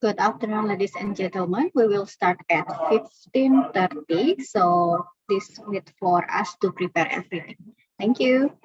Good afternoon, ladies and gentlemen. We will start at 15:30. So please wait for us to prepare everything. Thank you.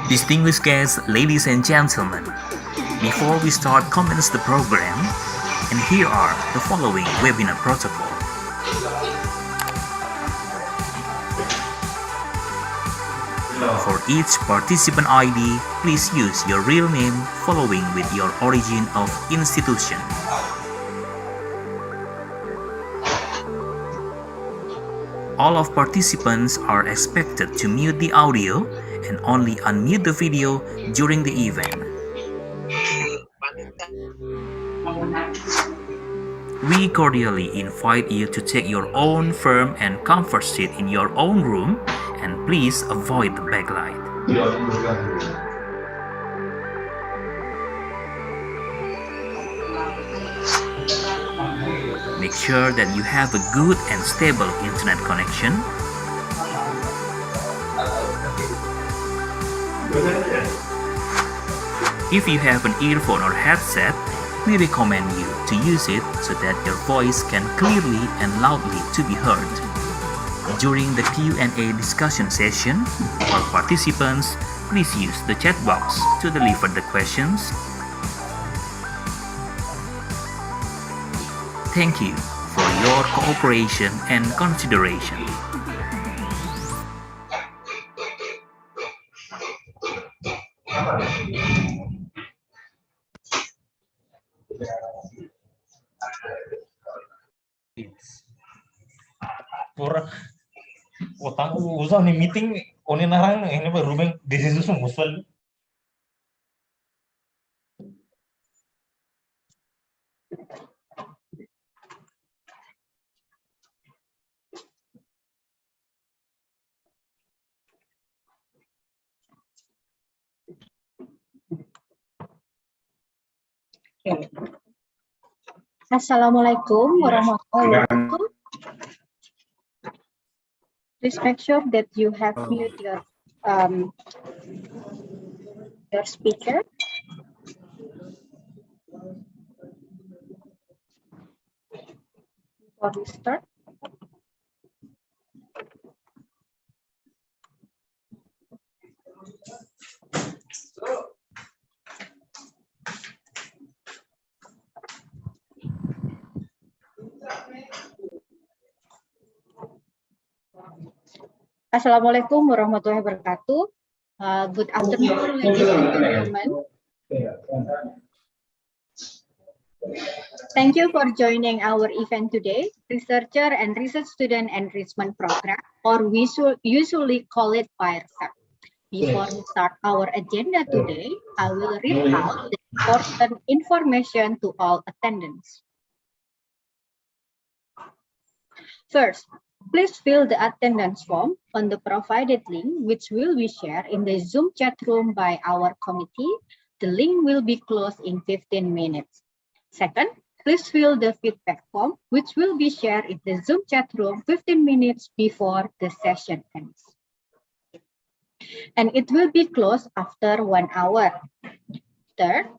Distinguished guests, ladies and gentlemen, before we start commence the program, and here are the following webinar protocol. For each participant ID, please use your real name following with your origin of institution. All of participants are expected to mute the audio and only unmute the video during the event. We cordially invite you to take your own firm and comfort seat in your own room, and please avoid the backlight. Make sure that you have a good and stable internet connection. If you have an earphone or headset, we recommend you to use it so that your voice can clearly and loudly to be heard. During the Q&A discussion session, all participants, please use the chat box to deliver the questions. Thank you for your cooperation and consideration. Pura utang usah nih meeting oni narang ini baru rumeng decision musuh. Assalamualaikum warahmatullahi wabarakatuh. Please make sure that you have muted your speaker. Before we start. Assalamualaikum warahmatullahi wabarakatuh. Good afternoon, ladies and gentlemen. Thank you for joining our event today, Researcher and Research Student Enrichment Program, or we usually call it R2SEP. Before we start our agenda today, I will read out the important information to all attendants. First, please fill the attendance form on the provided link, which will be shared in the Zoom chat room by our committee. The link will be closed in 15 minutes. Second, please fill the feedback form, which will be shared in the Zoom chat room 15 minutes before the session ends. And it will be closed after 1 hour. Third,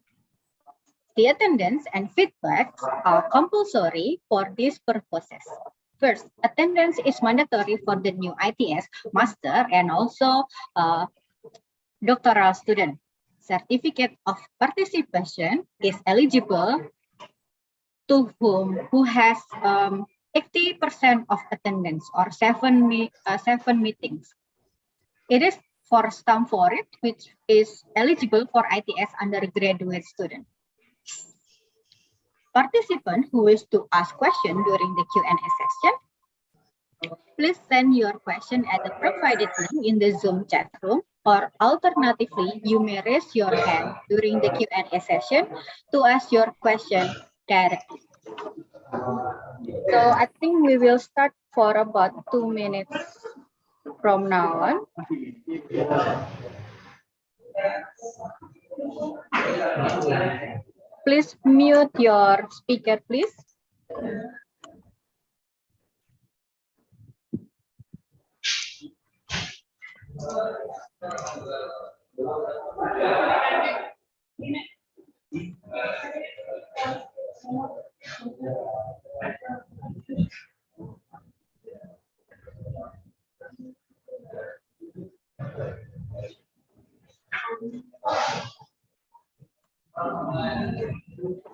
the attendance and feedback are compulsory for these purposes. First, attendance is mandatory for the new ITS, master, and also doctoral student. Certificate of participation is eligible to who has 80% of attendance or seven meetings. It is for STEM for it, which is eligible for ITS undergraduate student. Participants who wish to ask questions during the Q&A session, please send your question at the provided link in the Zoom chat room, or alternatively, you may raise your hand during the Q&A session to ask your question directly. So I think we will start for about 2 minutes from now on. Please mute your speaker, please.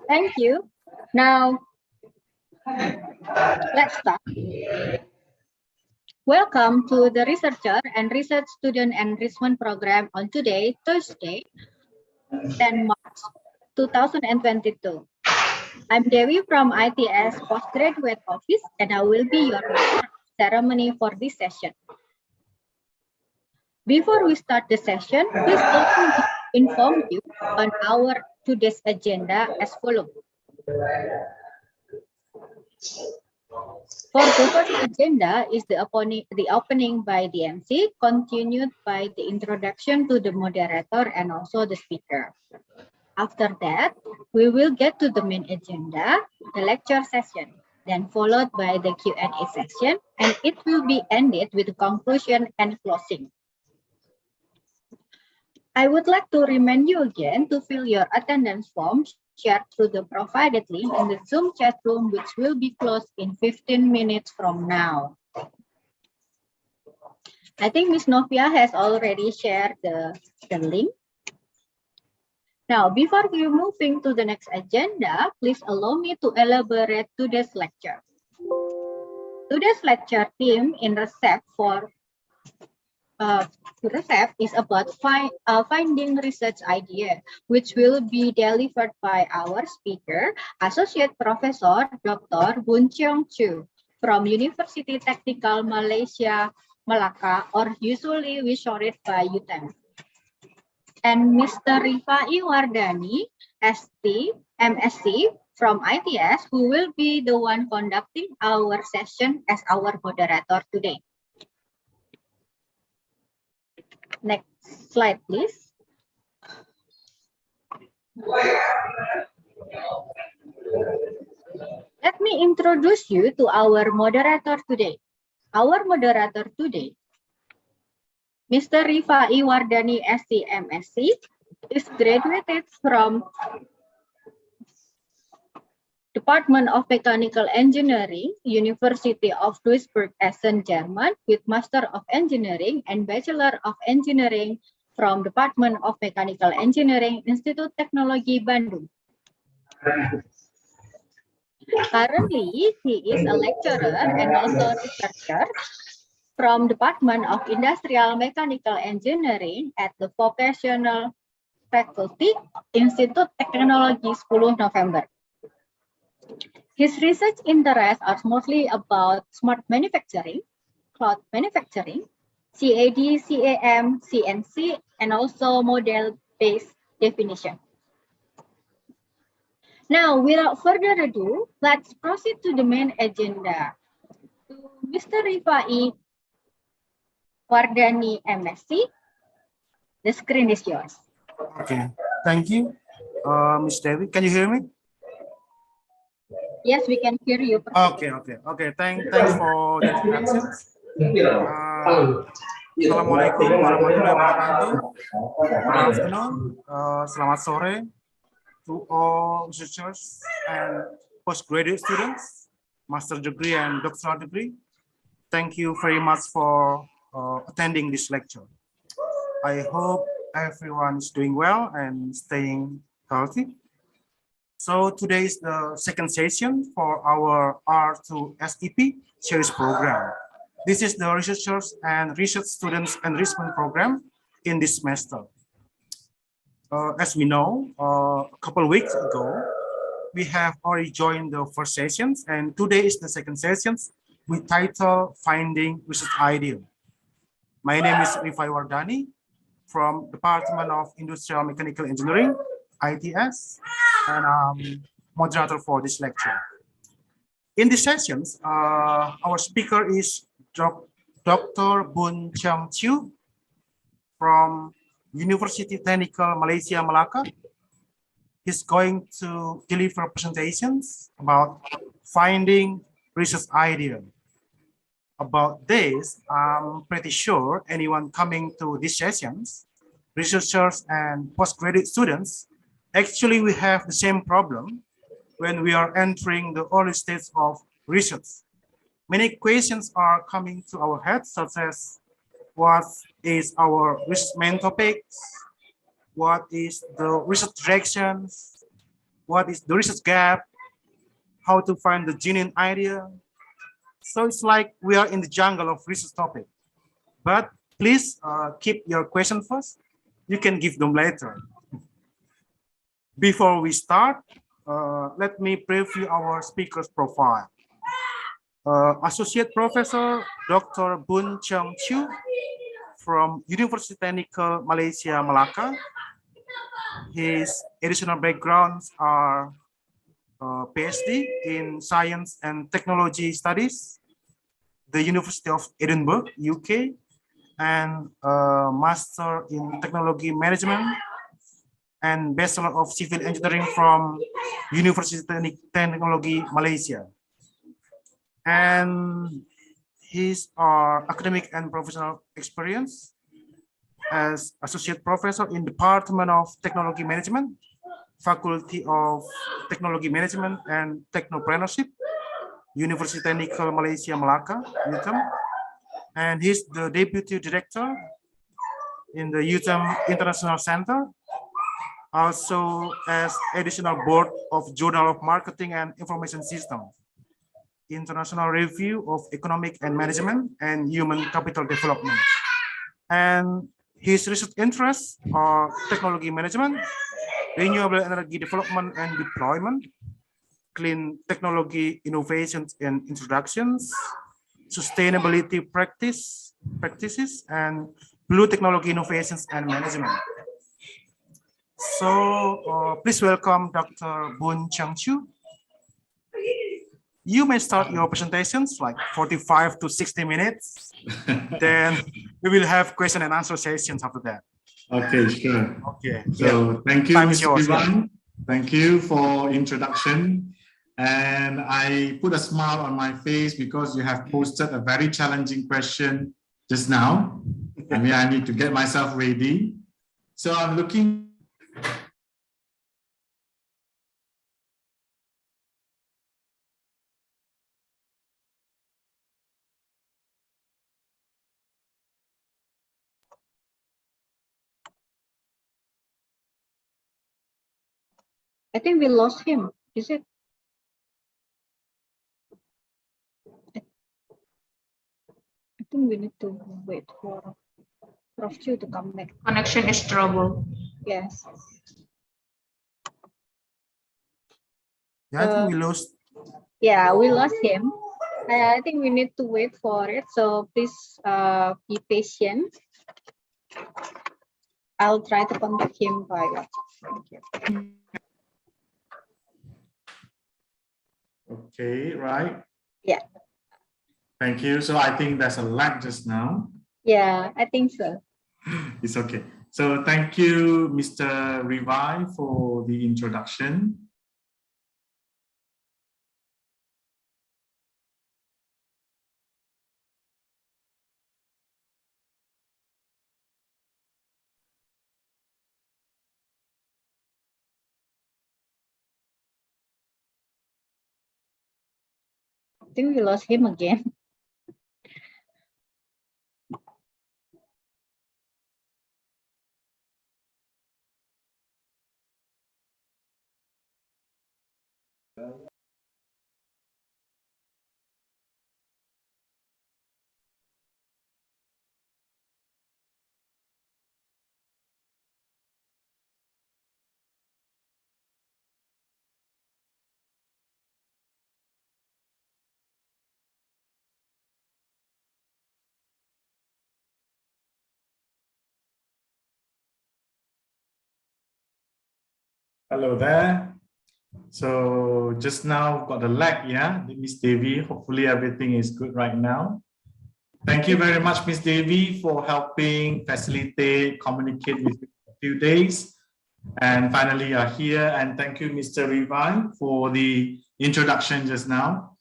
Thank you. Now, let's start. Welcome to the Researcher and Research Student Enrichment Program on today, Thursday, 10 March 2022. I'm Dewi from ITS Postgraduate Office, and I will be your master of ceremony for this session. Before we start the session, please let me inform you on our today's agenda as follows. For the first agenda is the opening by the MC, continued by the introduction to the moderator and also the speaker. After that, we will get to the main agenda, the lecture session, then followed by the Q&A session, and it will be ended with conclusion and closing. I would like to remind you again to fill your attendance form shared through the provided link in the Zoom chat room, which will be closed in 15 minutes from now. I think Ms. Novia has already shared the link. Now, before we moving to the next agenda, please allow me to elaborate today's lecture. Today's lecture theme in R2SEP for R2SEP is about finding research idea, which will be delivered by our speaker, Associate Professor Dr. Boon Cheong Chu from University Technical Malaysia, Malacca, or usually we short it by UTM. And Mr. Rifai Wardani, ST, MSc from ITS, who will be the one conducting our session as our moderator today. Next slide, please. Let me introduce you to our moderator today. Our moderator today, Mr. Rifai Wardani, ST, MSc, is graduated from Department of Mechanical Engineering, University of Duisburg-Essen, German, with Master of Engineering and Bachelor of Engineering from Department of Mechanical Engineering, Institute Teknologi Bandung. Currently, he is a lecturer and also researcher from Department of Industrial Mechanical Engineering at the Vocational Faculty, Institute Teknologi 10 November. His research interests are mostly about smart manufacturing, cloud manufacturing, CAD, CAM, CNC, and also model-based definition. Now, without further ado, let's proceed to the main agenda. Mr. Rifai Wardani, MSc, the screen is yours. Okay, thank you, Ms. Dewi. Can you hear me? Yes, we can hear you. Okay. Thanks for the introduction. Assalamualaikum warahmatullahi wabarakatuh. Good afternoon. Selamat sore to all researchers and postgraduate students, master degree and doctoral degree. Thank you very much for attending this lecture. I hope everyone is doing well and staying healthy. So today is the second session for our R2SEP series program. This is the researchers and research students enrichment program in this semester. As we know, a couple of weeks ago, we have already joined the first sessions, and today is the second session with title Finding Research Idea. My name is Rifai Wardani from Department of Industrial Mechanical Engineering, ITS, and I'm moderator for this lecture. In these sessions, our speaker is Dr. Boon Chang Chiu from University Technical Malaysia Malacca. He's going to deliver presentations about finding research idea. About this, I'm pretty sure anyone coming to these sessions, researchers and postgraduate students, actually we have the same problem when we are entering the early stage of research. Many questions are coming to our heads, such as what is our research main topics? What is the research directions? What is the research gap? How to find the genuine idea? So it's like we are in the jungle of research topic. But please keep your question first. You can give them later. Before we start, let me preview our speaker's profile. Associate Professor Dr. Boon Chang Chiu from University Technical Malaysia Malacca. His additional backgrounds are PhD in Science and Technology Studies, the University of Edinburgh, UK, and Master in Technology Management and Bachelor of Civil Engineering from University Technology Malaysia. And his academic and professional experience as Associate Professor in Department of Technology Management, Faculty of Technology Management and Technopreneurship, University Technical Malaysia Malacca, UTM. And he's the Deputy Director in the UTM International Center, also as additional board of Journal of Marketing and Information Systems, International Review of Economic and Management and Human Capital Development. And his research interests are technology management, renewable energy development and deployment, clean technology innovations and introductions, sustainability practices, and blue technology innovations and management. So please welcome Dr. Boon Chang Chiu. You may start your presentations like 45 to 60 minutes. Then we will have question and answer sessions after that. Okay, sure. Okay. So thank you, Time is Mr. yours. Ivan. Thank you for introduction. And I put a smile on my face because you have posted a very challenging question just now. I mean, I need to get myself ready. So I'm looking. I think we lost him. Is it? I think we need to wait for Prof. Chiu to come back. Connection is trouble. Yes. Yeah, I think we lost. Yeah, we lost him. I think we need to wait for it. So please be patient. I'll try to contact him by WhatsApp. Thank you. Okay, right? Yeah. Thank you. So I think there's a lag just now. Yeah, I think so. It's okay. So thank you, Mr. Rivai, for the introduction. I think we lost him again. Hello there. So just now got a lag, yeah, Miss Devi. Hopefully everything is good right now. Thank you very much, Miss Devi, for helping facilitate, communicate with me for a few days. And finally, you're here. And thank you, Mr. Revi, for the introduction just now.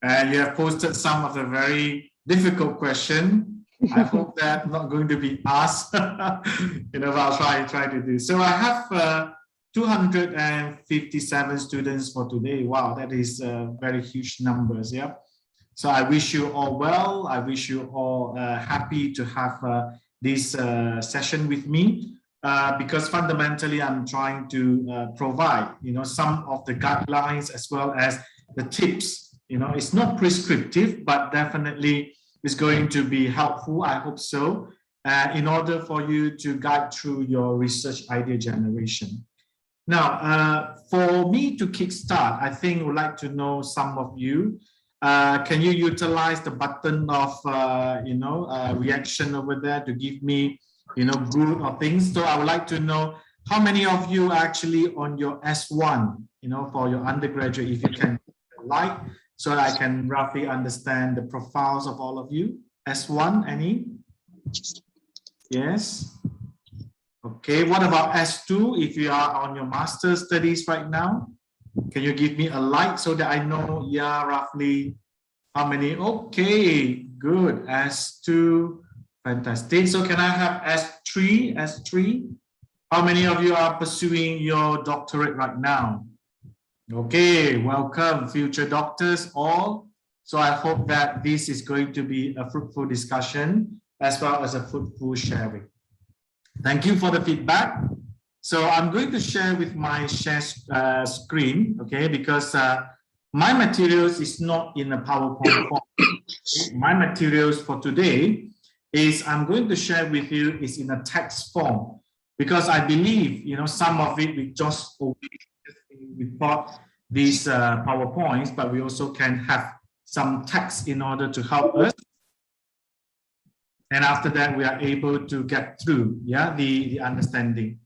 And you have posted some of the very difficult questions. I hope that not going to be asked. But I'll try to do. So I have 257 students for today. Wow, that is very huge numbers. Yeah. So I wish you all well. I wish you all happy to have this session with me because fundamentally I'm trying to provide, some of the guidelines as well as the tips. It's not prescriptive, but definitely it's going to be helpful. I hope so. In order for you to guide through your research idea generation. Now, for me to kickstart, I think I would like to know some of you. Can you utilize the button of, reaction over there to give me, good or things? So I would like to know how many of you are actually on your S1, for your undergraduate, if you can like, so I can roughly understand the profiles of all of you. S1, any? Yes. Okay, what about S2 if you are on your master's studies right now? Can you give me a like so that I know, yeah, roughly how many? Okay, good. S2, fantastic. So can I have S3? S3? How many of you are pursuing your doctorate right now? Okay, welcome, future doctors all. So I hope that this is going to be a fruitful discussion as well as a fruitful sharing. Thank you for the feedback. So I'm going to share with my share screen, okay, because my materials is not in a PowerPoint form. My materials for today is I'm going to share with you is in a text form because I believe, some of it we just report these PowerPoints, but we also can have some text in order to help us. And after that, we are able to get through, the understanding.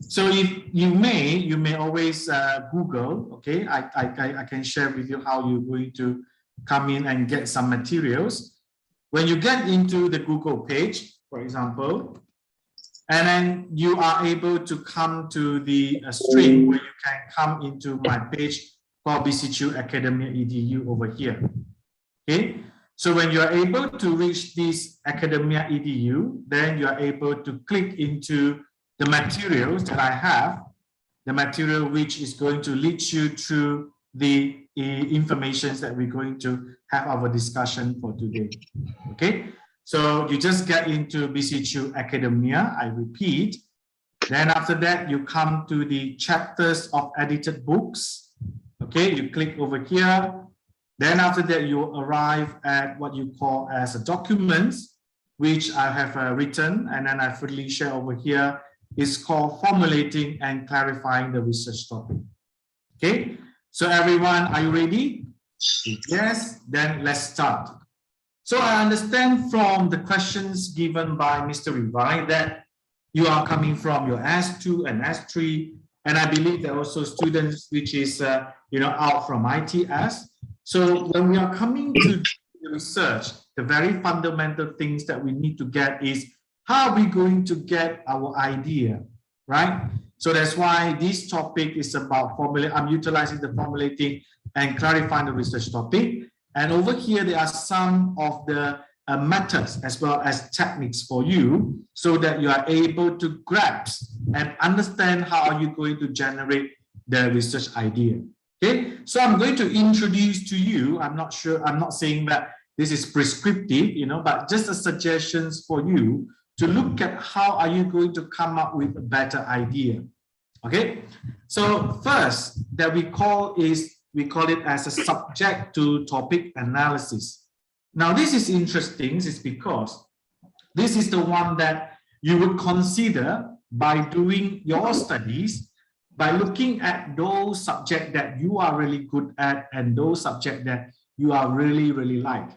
So if you may always Google, okay? I can share with you how you're going to come in and get some materials. When you get into the Google page, for example, and then you are able to come to the stream where you can come into my page called BCQ Academia EDU over here, okay? So when you are able to reach this Academia EDU, then you are able to click into the materials that I have, the material which is going to lead you through the information that we're going to have our discussion for today. Okay, so you just get into BCQ Academia, I repeat. Then after that, you come to the chapters of edited books. Okay, you click over here. Then after that, you arrive at what you call as a documents, which I have written, and then I freely share over here. It's called formulating and clarifying the research topic. Okay, so everyone, are you ready? Yes, then let's start. So I understand from the questions given by Mr. Revi that you are coming from your S2 and S3, and I believe there are also students which is out from ITS. So when we are coming to the research, the very fundamental things that we need to get is how are we going to get our idea, right? So that's why this topic is about formulating. I'm utilizing the formulating and clarifying the research topic. And over here, there are some of the methods as well as techniques for you so that you are able to grasp and understand how are you going to generate the research idea. Okay, so I'm going to introduce to you, I'm not saying that this is prescriptive, but just a suggestions for you to look at how are you going to come up with a better idea. Okay, so first that we call it as a subject to topic analysis. Now this is interesting, is because this is the one that you would consider by doing your studies, by looking at those subjects that you are really good at and those subjects that you are really like.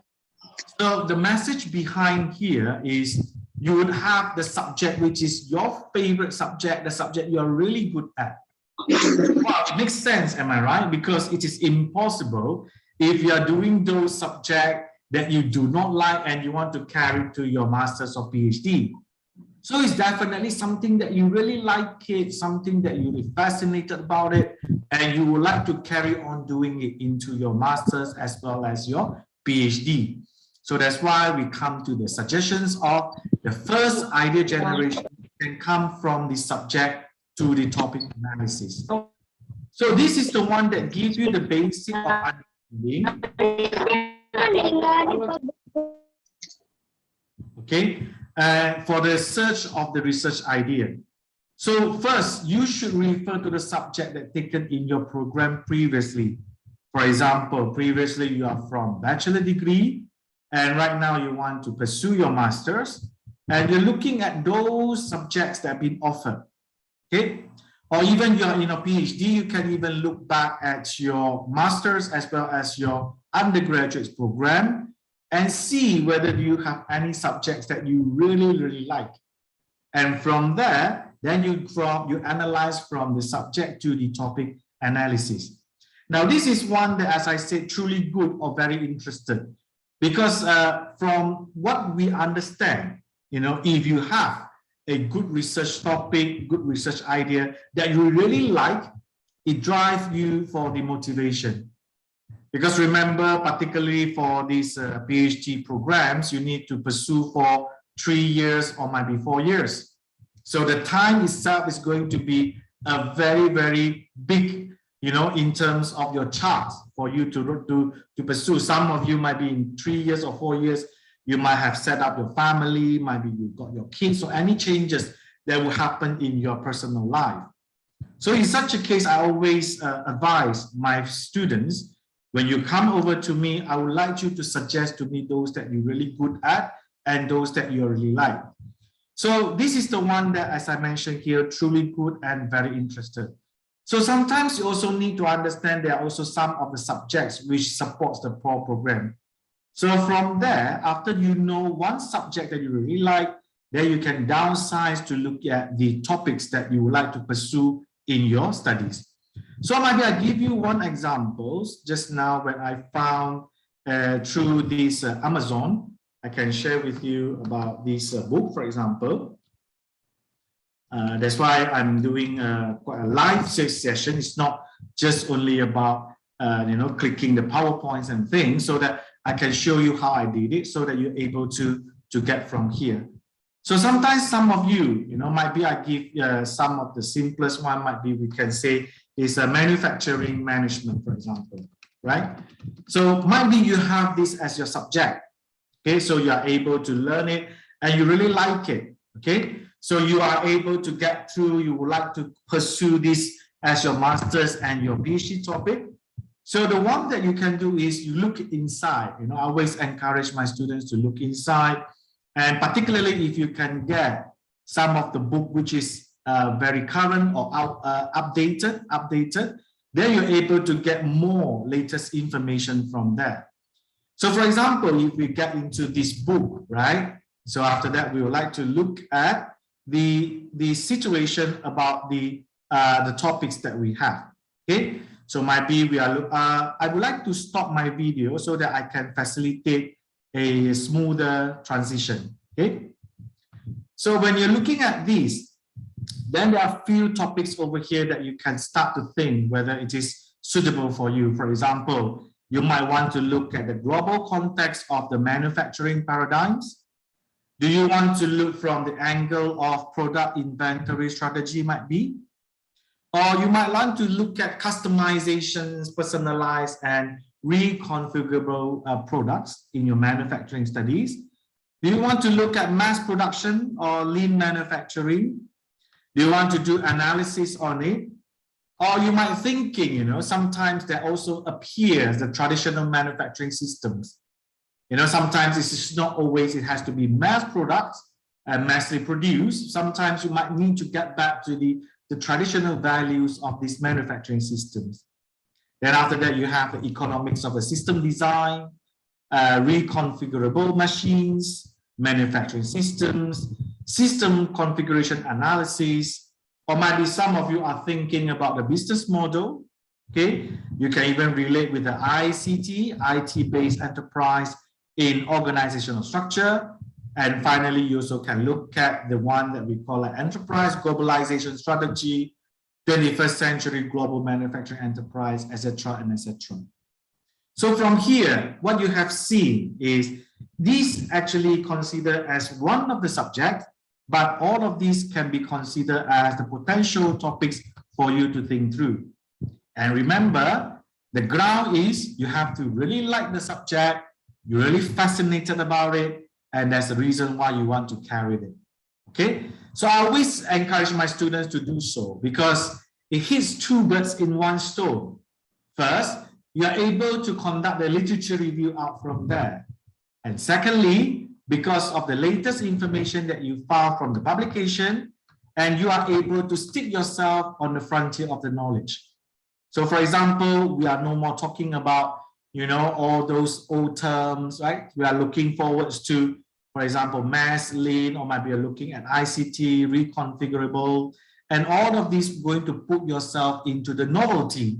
So the message behind here is you would have the subject which is your favorite subject, the subject you are really good at. Well, it makes sense, am I right? Because it is impossible if you are doing those subjects that you do not like and you want to carry to your master's or PhD. So it's definitely something that you really like it, something that you're fascinated about it, and you would like to carry on doing it into your master's as well as your PhD. So that's why we come to the suggestions of the first idea generation can come from the subject to the topic analysis. So this is the one that gives you the basic of understanding. Okay, for the search of the research idea. So first, you should refer to the subject that taken in your program previously. For example, previously you are from bachelor degree, and right now you want to pursue your master's, and you're looking at those subjects that have been offered. Okay, or even you're in a PhD, you can even look back at your master's as well as your undergraduate program and see whether you have any subjects that you really like. And from there, then you analyze from the subject to the topic analysis. Now, this is one that, as I said, truly good or very interested, because from what we understand, if you have a good research topic, good research idea that you really like, it drives you for the motivation. Because remember, particularly for these PhD programs, you need to pursue for 3 years or might be 4 years. So the time itself is going to be a very big, in terms of your chart for you to pursue. Some of you might be in 3 years or 4 years. You might have set up your family, maybe you've got your kids, or any changes that will happen in your personal life. So in such a case, I always advise my students, when you come over to me, I would like you to suggest to me those that you're really good at and those that you really like. So this is the one that, as I mentioned here, truly good and very interested. So sometimes you also need to understand there are also some of the subjects which supports the program. So from there, after you know one subject that you really like, then you can downsize to look at the topics that you would like to pursue in your studies. So maybe I give you one example just now when I found through this Amazon. I can share with you about this book, for example. That's why I'm doing quite a live session. It's not just only about clicking the PowerPoints and things, so that I can show you how I did it, so that you're able to get from here. So sometimes some of you, might be I give some of the simplest one, might be we can say is a manufacturing management, for example, right? So might be you have this as your subject. Okay, so you are able to learn it and you really like it. Okay, so you are able to get through, you would like to pursue this as your master's and your PhD topic. So the one that you can do is you look inside. I always encourage my students to look inside, and particularly if you can get some of the book which is very current or updated, then you're able to get more latest information from there. So for example, if we get into this book, right? So after that, we would like to look at the situation about the topics that we have. Okay, so maybe we are. I would like to stop my video so that I can facilitate a smoother transition. Okay, so when you're looking at this, then there are a few topics over here that you can start to think whether it is suitable for you. For example, you might want to look at the global context of the manufacturing paradigms. Do you want to look from the angle of product inventory strategy might be? Or you might want to look at customizations, personalized and reconfigurable products in your manufacturing studies. Do you want to look at mass production or lean manufacturing? Do you want to do analysis on it? Or you might thinking, sometimes there also appears the traditional manufacturing systems. Sometimes it's not always, it has to be mass products and massively produced. Sometimes you might need to get back to the traditional values of these manufacturing systems. Then after that, you have the economics of a system design, reconfigurable machines, manufacturing systems, system configuration analysis, or maybe some of you are thinking about the business model. Okay, you can even relate with the ICT, IT-based enterprise in organizational structure. And finally, you also can look at the one that we call an enterprise globalization strategy, 21st century global manufacturing enterprise, etc. and etc. So from here, what you have seen is these actually considered as one of the subjects, but all of these can be considered as the potential topics for you to think through. And remember, the ground is you have to really like the subject, you're really fascinated about it, and that's the reason why you want to carry it. Okay, so I always encourage my students to do so because it hits two birds in one stone. First, you are able to conduct the literature review out from there. And secondly, because of the latest information that you found from the publication, and you are able to stick yourself on the frontier of the knowledge. So for example, we are no more talking about, you know, all those old terms, right? We are looking forwards to, for example, mass, lean, or maybe you're looking at ICT, reconfigurable, and all of these going to put yourself into the novelty,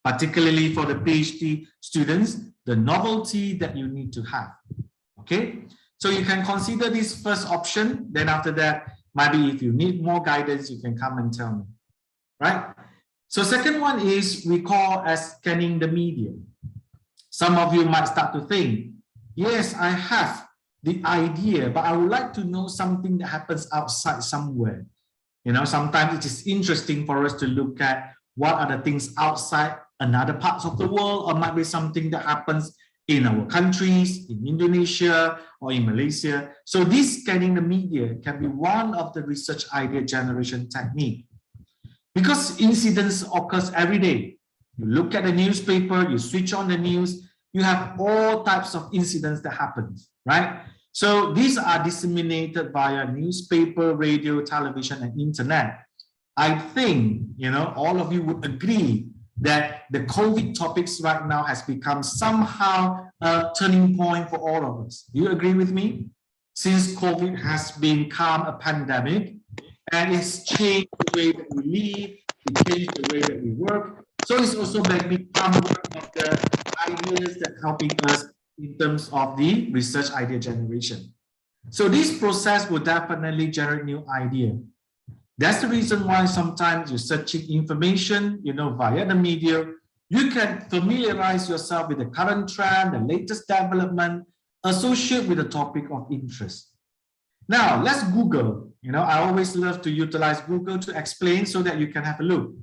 particularly for the PhD students, the novelty that you need to have. Okay, so you can consider this first option. Then after that, maybe if you need more guidance, you can come and tell me, right? So second one is we call as scanning the media. Some of you might start to think, yes, I have the idea, but I would like to know something that happens outside somewhere. You know, sometimes it is interesting for us to look at what are the things outside another parts of the world, or might be something that happens in our countries, in Indonesia or in Malaysia. So this scanning the media can be one of the research idea generation technique. Because incidents occurs every day. You look at the newspaper, you switch on the news, you have all types of incidents that happen, right? So these are disseminated via newspaper, radio, television, and internet. I think, you know, all of you would agree that the COVID topics right now has become somehow a turning point for all of us. Do you agree with me? Since COVID has become a pandemic and it's changed the way that we live, it changed the way that we work. So it's also become one of the ideas that helping us in terms of the research idea generation. So this process will definitely generate new idea. That's the reason why sometimes you're searching information, you know, via the media. You can familiarize yourself with the current trend, the latest development, associate with the topic of interest. Now, let's Google. You know, I always love to utilize Google to explain so that you can have a look.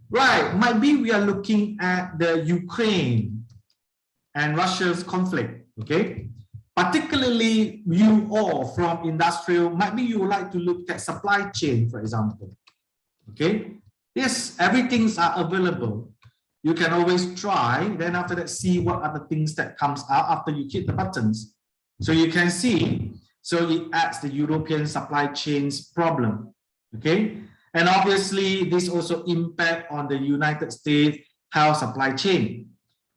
Right, maybe we are looking at the Ukraine and Russia's conflict, okay? Particularly you all from industrial, maybe you would like to look at supply chain, for example, okay? Yes, everything's are available. You can always try, then after that, see what are the things that comes out after you hit the buttons. So you can see, so it adds the European supply chains problem, okay? And obviously, this also impact on the United States health supply chain.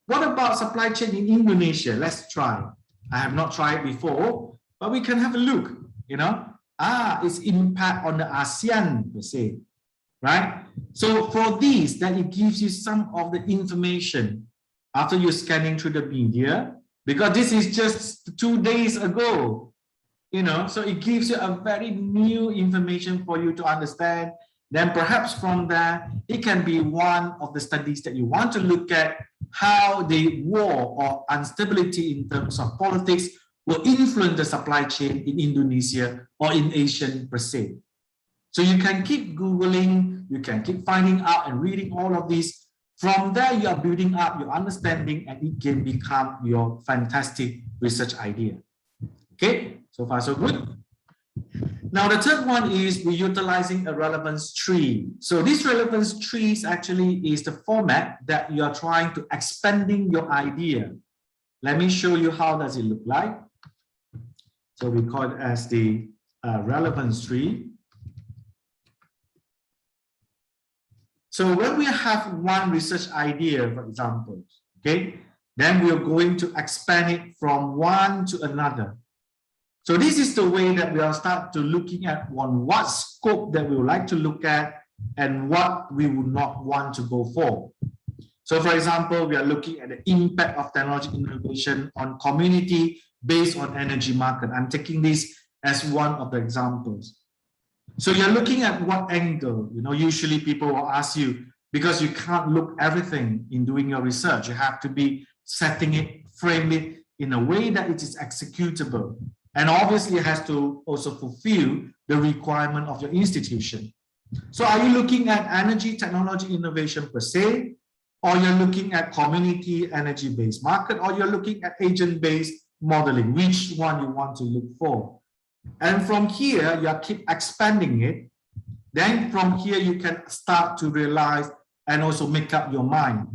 What about supply chain in Indonesia? Let's try. I have not tried before, but we can have a look, you know. Its impact on the ASEAN per se, right? So for these, then it gives you some of the information after you're scanning through the media, because this is just 2 days ago, you know, so it gives you a very new information for you to understand. Then perhaps from there, it can be one of the studies that you want to look at how the war or instability in terms of politics will influence the supply chain in Indonesia or in Asia per se. So you can keep Googling, you can keep finding out and reading all of these. From there, you are building up your understanding and it can become your fantastic research idea. Okay, so far so good. Now, the third one is we're utilizing a relevance tree. So this relevance trees actually is the format that you are trying to expanding your idea. Let me show you how does it look like. So we call it as the relevance tree. So when we have one research idea, for example, okay, then we are going to expand it from one to another. So this is the way that we will start to looking at on what scope that we would like to look at, and what we would not want to go for. So for example, we are looking at the impact of technology innovation on community based on energy market. I'm taking this as one of the examples. So you're looking at what angle, usually people will ask you, because you can't look everything in doing your research. You have to be setting it, frame it in a way that it is executable. And obviously it has to also fulfill the requirement of your institution. So are you looking at energy technology innovation per se, or you're looking at community energy-based market, or you're looking at agent-based modeling? Which one you want to look for? And from here, you keep expanding it. Then from here, you can start to realize and also make up your mind.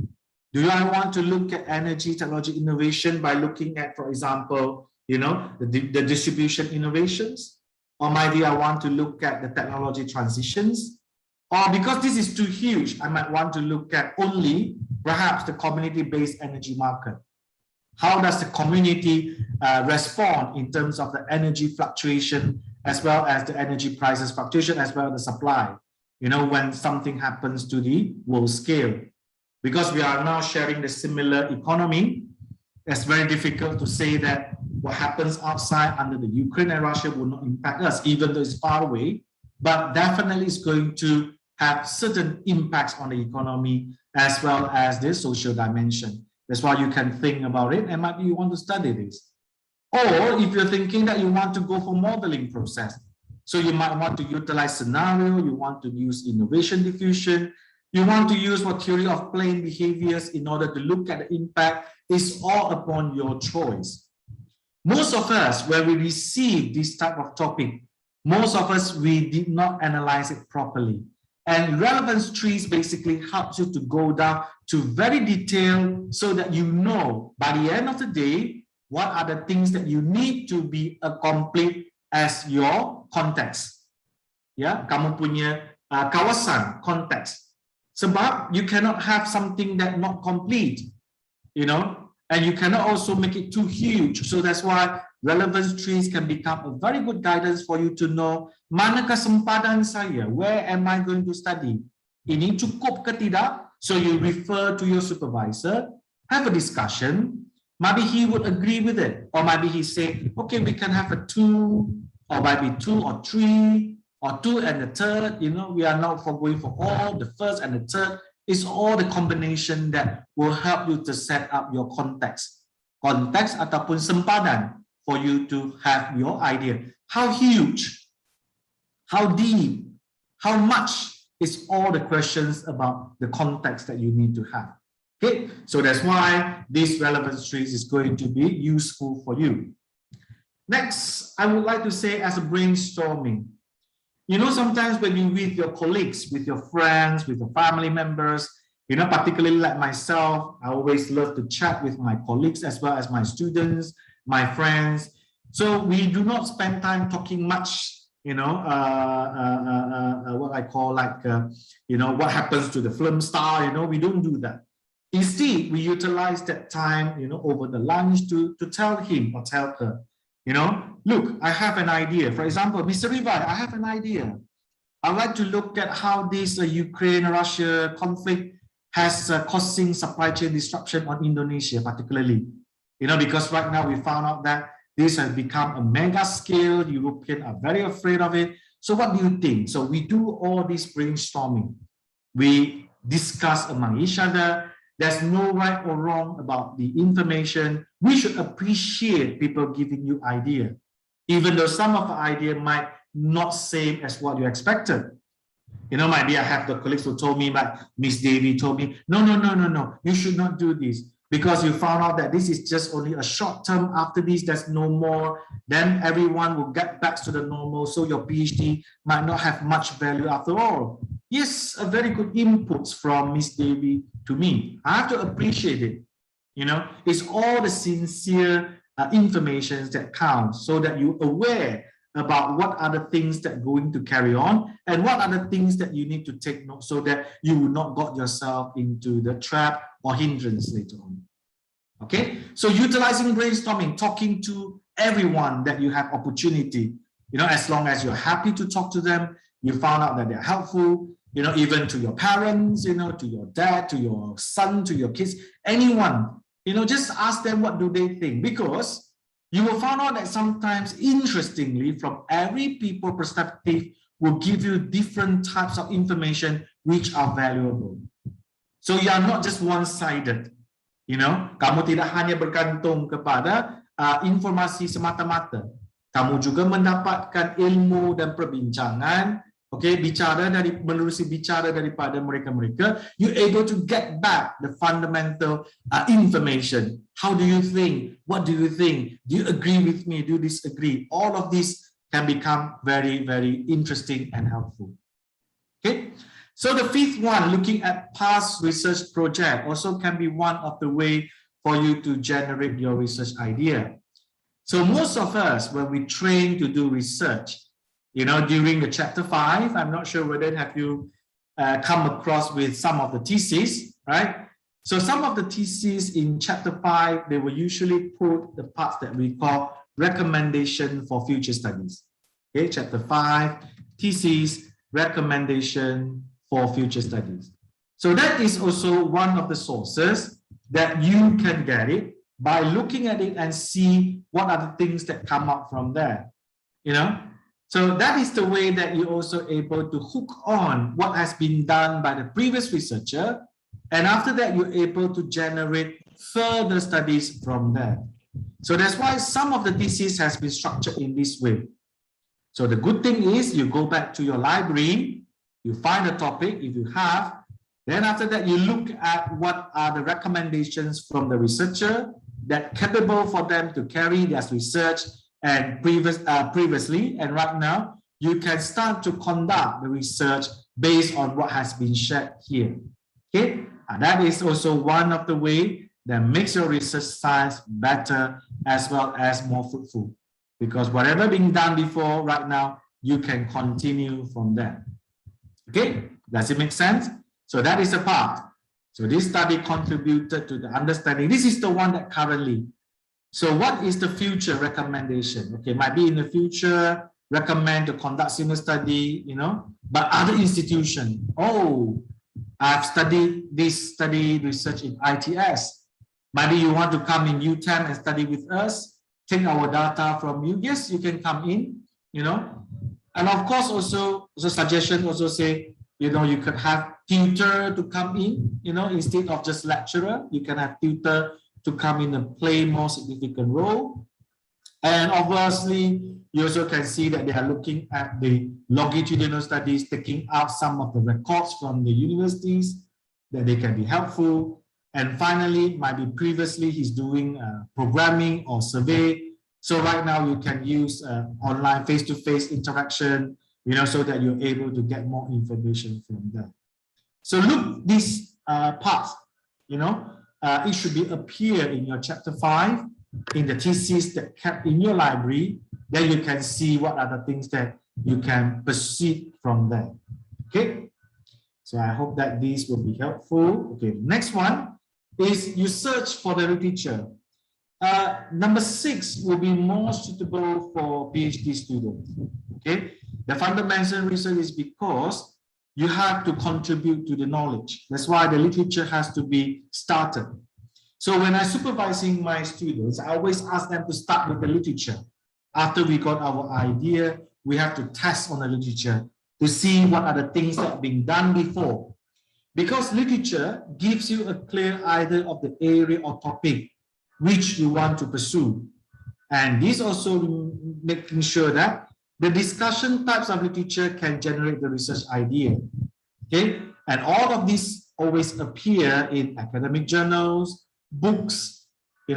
Do I want to look at energy technology innovation by looking at, for example, the distribution innovations? Or maybe I want to look at the technology transitions? Or because this is too huge, I might want to look at only perhaps the community-based energy market. How does the community respond in terms of the energy fluctuation, as well as the energy prices fluctuation, as well as the supply, when something happens to the world scale? Because we are now sharing the similar economy, it's very difficult to say that what happens outside under the Ukraine and Russia will not impact us, even though it's far away, but definitely it's going to have certain impacts on the economy as well as the social dimension. That's why you can think about it, and maybe you want to study this. Or if you're thinking that you want to go for modeling process, so you might want to utilize scenario, you want to use innovation diffusion, you want to use what theory of plane behaviors in order to look at the impact. It's all upon your choice. Most of us, when we receive this type of topic, most of us, we did not analyze it properly. And relevance trees basically helps you to go down to very detailed so that by the end of the day, what are the things that you need to be complete as your context. Ya, kamu punya kawasan context. Sebab you cannot have something that not complete, and you cannot also make it too huge. So that's why relevance trees can become a very good guidance for you to know manakah sempadan saya, where am I going to study? Ini cukup ke tidak? So you refer to your supervisor, have a discussion. Maybe he would agree with it, or maybe he say, okay, we can have a 2, or maybe 2 or 3, or 2 and the third. We are not going for all, the first and the third. It's all the combination that will help you to set up your context ataupun sempadan for you to have your idea. How huge, how deep, how much is all the questions about the context that you need to have. Okay, so that's why this relevance trees is going to be useful for you. Next, I would like to say as a brainstorming. Sometimes when you're with your colleagues, with your friends, with your family members, particularly like myself, I always love to chat with my colleagues as well as my students, my friends. So we do not spend time talking much, what I call what happens to the film star, we don't do that. Instead, we utilize that time, over the lunch to tell him or tell her, look, I have an idea. For example, Mr. Rivai, I have an idea. I'd like to look at how this Ukraine-Russia conflict has causing supply chain disruption on Indonesia, particularly. Because right now we found out that this has become a mega scale. Europeans are very afraid of it. So what do you think? So we do all this brainstorming. We discuss among each other. There's no right or wrong about the information. We should appreciate people giving you idea, even though some of the idea might not same as what you expected. Maybe I have the colleagues who told me, but Miss Devi told me, no, you should not do this because you found out that this is just only a short term. After this, there's no more. Then everyone will get back to the normal. So your PhD might not have much value after all. Yes, a very good inputs from Miss Devi to me. I have to appreciate it. It's all the sincere information that counts so that you're aware about what are the things that are going to carry on and what are the things that you need to take note so that you will not get yourself into the trap or hindrance later on. Okay, so utilizing brainstorming, talking to everyone that you have opportunity, as long as you're happy to talk to them, you found out that they're helpful, even to your parents, to your dad, to your son, to your kids, anyone, just ask them what do they think, because you will find out that sometimes, interestingly, from every people perspective will give you different types of information which are valuable. So you are not just one-sided, kamu tidak hanya bergantung kepada informasi semata-mata. Kamu juga mendapatkan ilmu dan perbincangan, menerusi bicara daripada mereka-mereka, you're able to get back the fundamental information. How do you think? What do you think? Do you agree with me? Do you disagree? All of this can become very, very interesting and helpful. Okay. So the fifth one, looking at past research project, also can be one of the way for you to generate your research idea. So most of us, when we train to do research, during the chapter 5, I'm not sure whether have you come across with some of the theses, right? So some of the theses in chapter 5, they will usually put the parts that we call recommendation for future studies. Okay, chapter 5, theses, recommendation for future studies. So that is also one of the sources that you can get it by looking at it and see what are the things that come up from there, So that is the way that you're also able to hook on what has been done by the previous researcher. And after that, you're able to generate further studies from there. So that's why some of the thesis has been structured in this way. So the good thing is you go back to your library, you find a topic if you have, then after that, you look at what are the recommendations from the researcher that capable for them to carry their research and previously, and right now, you can start to conduct the research based on what has been shared here. Okay, and that is also one of the way that makes your research science better as well as more fruitful. Because whatever being done before, right now, you can continue from there. Okay, does it make sense? So that is a part. So this study contributed to the understanding. This is the one that currently. So what is the future recommendation? Okay, might be in the future, recommend to conduct similar study, but other institution. Oh, I've studied this research in ITS. Maybe you want to come in UTM and study with us, take our data from you. Yes, you can come in, And of course, also suggestion also say, you could have tutor to come in, instead of just lecturer, you can have tutor to come in and play more significant role. And obviously, you also can see that they are looking at the longitudinal studies, taking out some of the records from the universities, that they can be helpful. And finally, might be previously he's doing programming or survey. So right now you can use online face-to-face interaction, so that you're able to get more information from them. So look these parts, it should be appear in your chapter 5 in the thesis that kept in your library. Then you can see what are the things that you can proceed from there. Okay, so I hope that these will be helpful. Okay, next one is you search for the literature. Number 6 will be more suitable for PhD students. Okay, the fundamental reason is because you have to contribute to the knowledge. That's why the literature has to be started. So when I'm supervising my students, I always ask them to start with the literature. After we got our idea, we have to test on the literature to see what are the things that have been done before. Because literature gives you a clear idea of the area or topic which you want to pursue. And this also making sure that the discussion types of literature can generate the research idea. Okay, and all of these always appear in academic journals, books. Be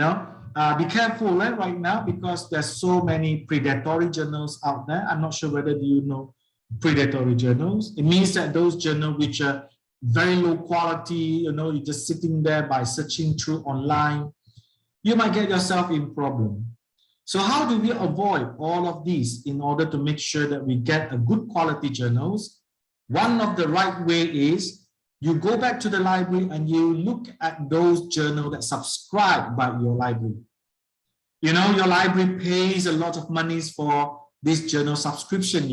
careful right now because there's so many predatory journals out there. I'm not sure whether you know predatory journals. It means that those journals which are very low quality, you're just sitting there by searching through online, you might get yourself in problem. So how do we avoid all of these in order to make sure that we get a good quality journals? One of the right way is you go back to the library and you look at those journals that subscribe by your library. Your library pays a lot of monies for this journal subscription,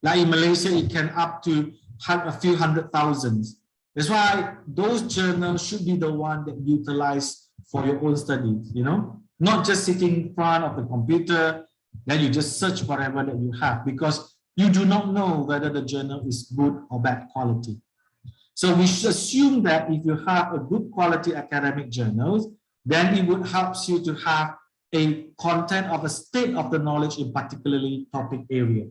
Like in Malaysia, it can up to a few hundred thousands. That's why those journals should be the one that you utilize for your own studies, you know, not just sitting in front of the computer, then you just search whatever that you have, because you do not know whether the journal is good or bad quality. So we should assume that if you have a good quality academic journals, then it would help you to have a content of a state of the knowledge in particularly topic area.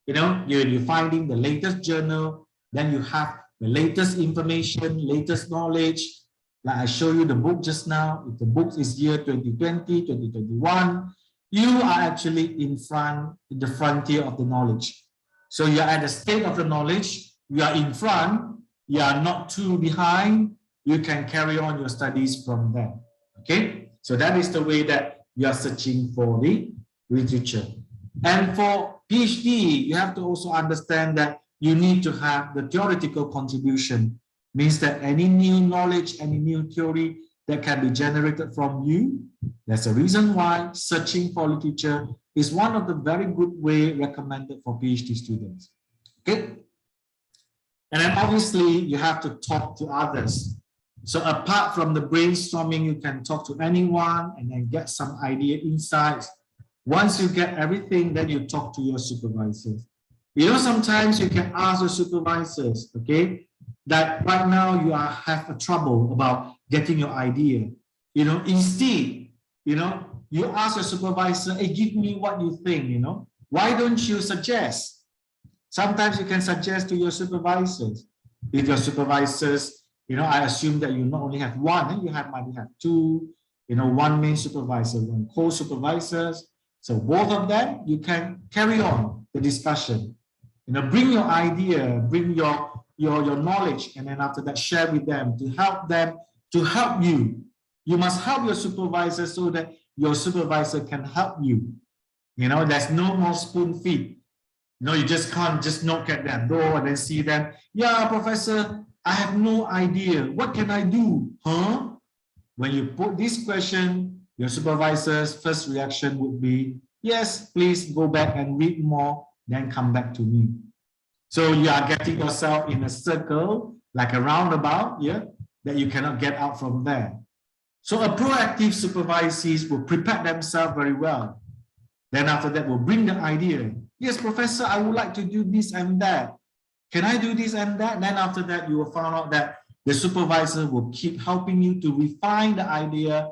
You know, you're finding the latest journal, then you have the latest information, latest knowledge. Like I show you the book just now, if the book is year 2020, 2021, you are actually in the frontier of the knowledge. So you're at the state of the knowledge, you are in front, you are not too behind, you can carry on your studies from there. Okay, so that is the way that you are searching for the literature. And for PhD, you have to also understand that you need to have the theoretical contribution. Means that any new knowledge, any new theory that can be generated from you. That's the reason why searching for literature is one of the very good way recommended for PhD students. Okay. And then obviously you have to talk to others. So apart from the brainstorming, you can talk to anyone and then get some idea insights. Once you get everything, then you talk to your supervisors. You know, sometimes you can ask your supervisors, okay, that right now you have a trouble about getting your idea. You know, instead, you know, you ask your supervisor, hey, give me what you think, you know, why don't you suggest? Sometimes you can suggest to your supervisors. If your supervisors, you know, I assume that you not only have one, and you might have two, you know, one main supervisor, one co-supervisors. So both of them, you can carry on the discussion. You know, bring your idea, bring your knowledge, and then after that, share with them to help you. You must help your supervisor so that your supervisor can help you. You know, there's no more spoon feed. No, you just can't just knock at that door and then see them. Yeah, professor, I have no idea. What can I do? Huh? When you put this question, your supervisor's first reaction would be, yes, please go back and read more, then come back to me. So you are getting yourself in a circle, like a roundabout, yeah, that you cannot get out from there. So a proactive supervisor will prepare themselves very well. Then after that, will bring the idea. Yes, professor, I would like to do this and that. Can I do this and that? Then after that, you will find out that the supervisor will keep helping you to refine the idea,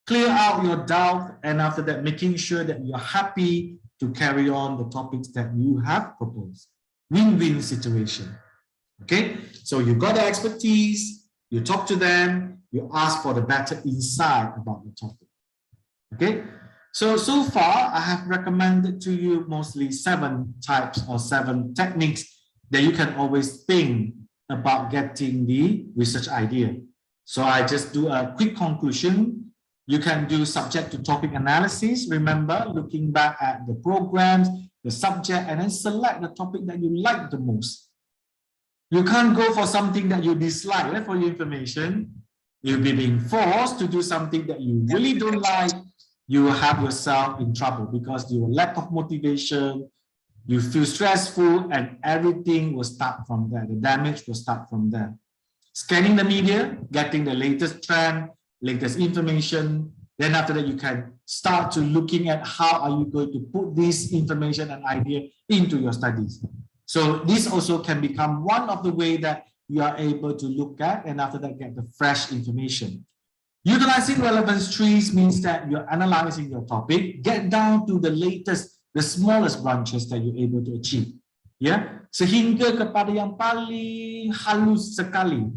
clear out your doubt, and after that, making sure that you're happy to carry on the topics that you have proposed. Win-win situation. Okay, so you got the expertise, you talk to them, you ask for the better insight about the topic. Okay, so far I have recommended to you mostly 7 types or 7 techniques that you can always think about getting the research idea. So I just do a quick conclusion. You can do subject to topic analysis. Remember, looking back at the programs, the subject, and then select the topic that you like the most. You can't go for something that you dislike. Like for your information, you'll be being forced to do something that you really don't like. You will have yourself in trouble because you will lack of motivation, you feel stressful, and everything will start from there. The damage will start from there. Scanning the media, getting the latest trend, latest information. Then after that, you can start to looking at how are you going to put this information and idea into your studies. So this also can become one of the way that you are able to look at, and after that, get the fresh information. Utilizing relevance trees means that you're analyzing your topic, get down to the latest, the smallest branches that you're able to achieve. Ya, sehingga kepada yang paling halus sekali.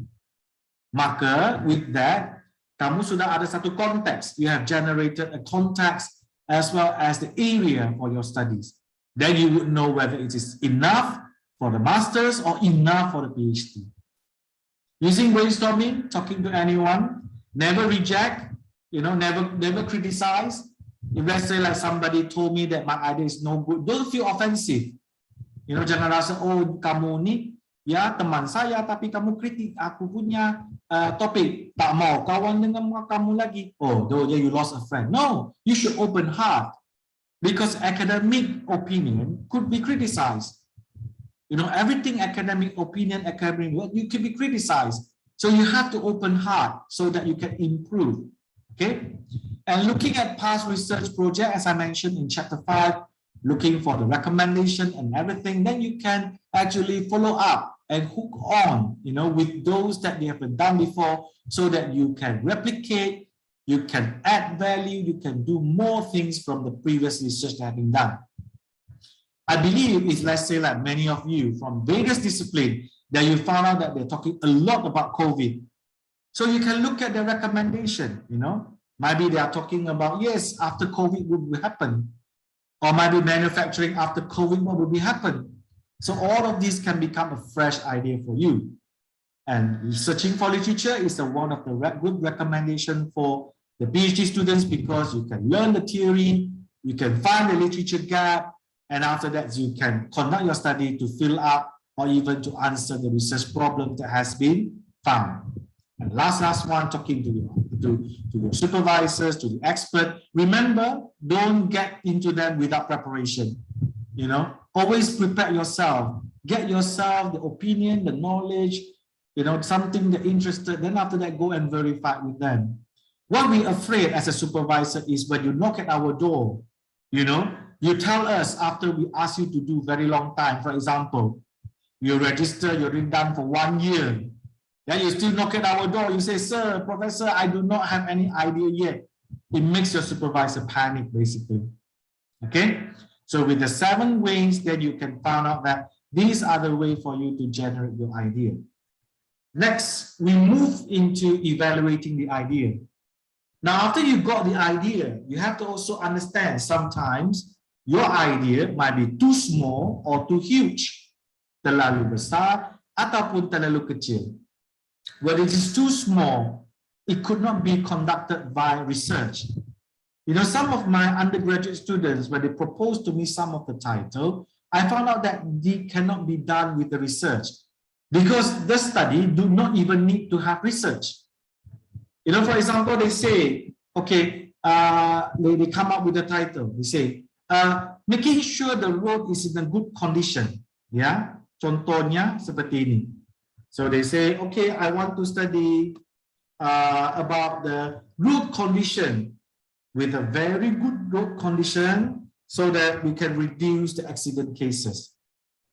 Maka with that, kamu sudah ada satu konteks. You have generated a context as well as the area for your studies. Then you would know whether it is enough for the masters or enough for the PhD. Using brainstorming, talking to anyone, never reject, you know, never criticize. If let's say like somebody told me that my idea is no good, don't feel offensive. You know, jangan rasa, oh kamu ni ya teman saya tapi kamu kritik aku punya topik, tak mau kawan dengan kamu lagi. Oh, though you lost a friend. No, you should open heart because academic opinion could be criticized. everything academic opinion, academic work, you can be criticized. So you have to open heart so that you can improve. Okay. And looking at past research project, as I mentioned in chapter 5, looking for the recommendation and everything, then you can actually follow up and hook on, with those that they have done before, so that you can replicate, you can add value, you can do more things from the previous research that have been done. I believe it's, let's say, like many of you from various disciplines, that you found out that they're talking a lot about COVID. So you can look at the recommendation, maybe they are talking about, yes, after COVID, what will happen? Or maybe manufacturing after COVID, what will be happen? So all of these can become a fresh idea for you. And searching for literature is one of the good recommendation for the PhD students, because you can learn the theory, you can find the literature gap, and after that you can conduct your study to fill up or even to answer the research problem that has been found. And last one, talking to the supervisors, to the expert. Remember, don't get into them without preparation. Always prepare yourself. Get yourself the opinion, the knowledge, something they're interested. Then after that, go and verify with them. What we're afraid as a supervisor is when you knock at our door, you tell us after we ask you to do very long time. For example, you register, you're done for 1 year. Then you still knock at our door. You say, sir, professor, I do not have any idea yet. It makes your supervisor panic, basically. Okay? So with the 7 ways, then you can find out that these are the way for you to generate your idea. Next, we move into evaluating the idea. Now, after you got the idea, you have to also understand sometimes your idea might be too small or too huge. Terlalu besar ataupun terlalu kecil. When it is too small, it could not be conducted by research. Some of my undergraduate students, when they proposed to me some of the title, I found out that they cannot be done with the research, because the study do not even need to have research. For example, they say, okay, they come up with the title. They say, making sure the road is in a good condition. Ya, contohnya seperti ini. So they say, okay, I want to study about the road condition with a very good road condition so that we can reduce the accident cases.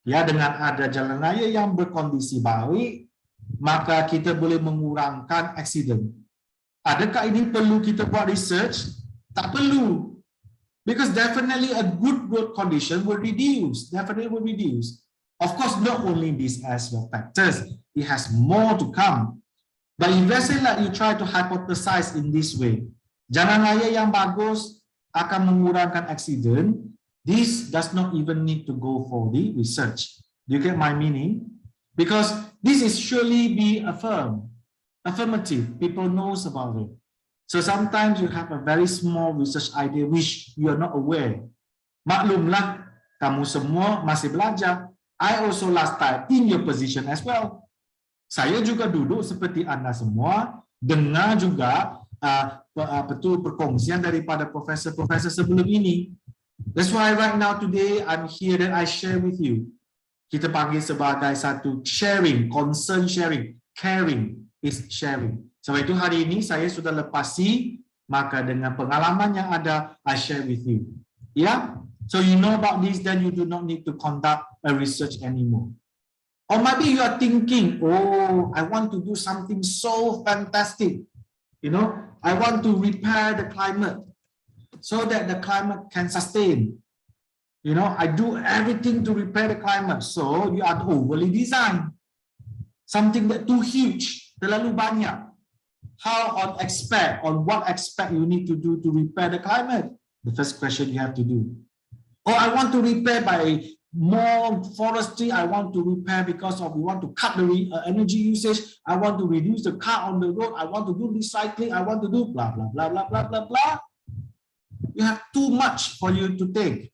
Ya, dengan ada jalan raya yang berkondisi baik, maka kita boleh mengurangkan accident. Adakah ini perlu kita buat research? Tak perlu. Because definitely a good road condition will reduce. Definitely will reduce. Of course, not only these aspect factors, it has more to come. But if let's say like you try to hypothesize in this way, jalan raya yang bagus akan mengurangkan accident, this does not even need to go for the research. Do you get my meaning? Because this is surely be affirmative. People knows about it. So sometimes you have a very small research idea which you are not aware. Maklumlah, kamu semua masih belajar. I also last time in your position as well. Saya juga duduk seperti Anda semua, dengar juga perkongsian daripada profesor-profesor sebelum ini. That's why right now today I'm here that I share with you. Kita panggil sebagai satu sharing, concern sharing, caring is sharing. Sebab itu hari ini saya sudah lepasi, maka dengan pengalaman yang ada, I share with you. Yeah? So you know about this, then you do not need to conduct a research anymore. Or maybe you are thinking, oh, I want to do something so fantastic. I want to repair the climate so that the climate can sustain. I do everything to repair the climate. So you are overly designed. Something that too huge, terlalu banyak. How on what aspect you need to do to repair the climate? The first question you have to do. Oh, I want to repair by more forestry. I want to repair because we want to cut the energy usage. I want to reduce the car on the road. I want to do recycling. I want to do blah, blah, blah, blah, blah, blah, blah. You have too much for you to take.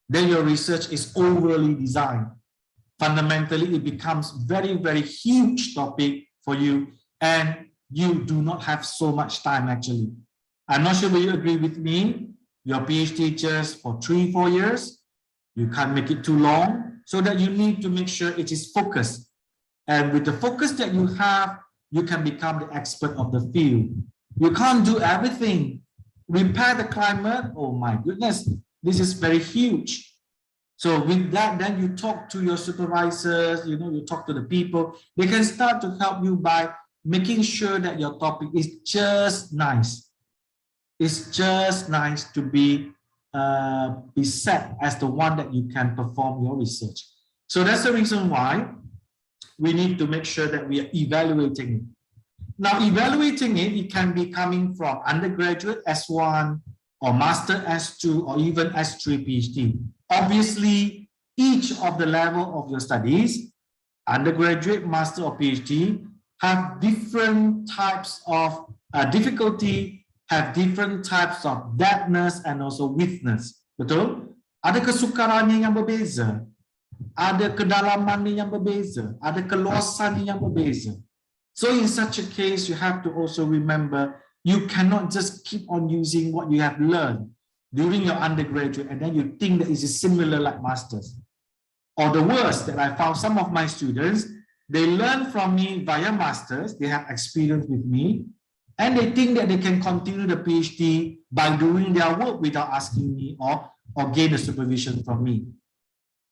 Then your research is overly designed. Fundamentally, it becomes very, very huge topic for you, and you do not have so much time actually. I'm not sure whether you agree with me. Your PhD teachers for 3-4 years, you can't make it too long. so that you need to make sure it is focused. And with the focus that you have, you can become the expert of the field. You can't do everything. Repair the climate, oh my goodness, this is very huge. So with that, then you talk to your supervisors, you talk to the people. They can start to help you by making sure that your topic is just nice. It's just nice to be set as the one that you can perform your research. So that's the reason why we need to make sure that we are evaluating it. Now, evaluating it can be coming from undergraduate S1 or master S2 or even S3 PhD. Obviously, each of the level of your studies, undergraduate, master or PhD, have different types of difficulty, have different types of depthness and also widthness. Betul? Ada kesukarannya yang berbeza, ada kedalamannya yang berbeza, ada keluasannya yang berbeza. So in such a case, you have to also remember, you cannot just keep on using what you have learned during your undergraduate and then you think that it is similar like masters. Or the worst that I found, some of my students, they learn from me via masters, they have experience with me, and they think that they can continue the PhD by doing their work without asking me or gain the supervision from me.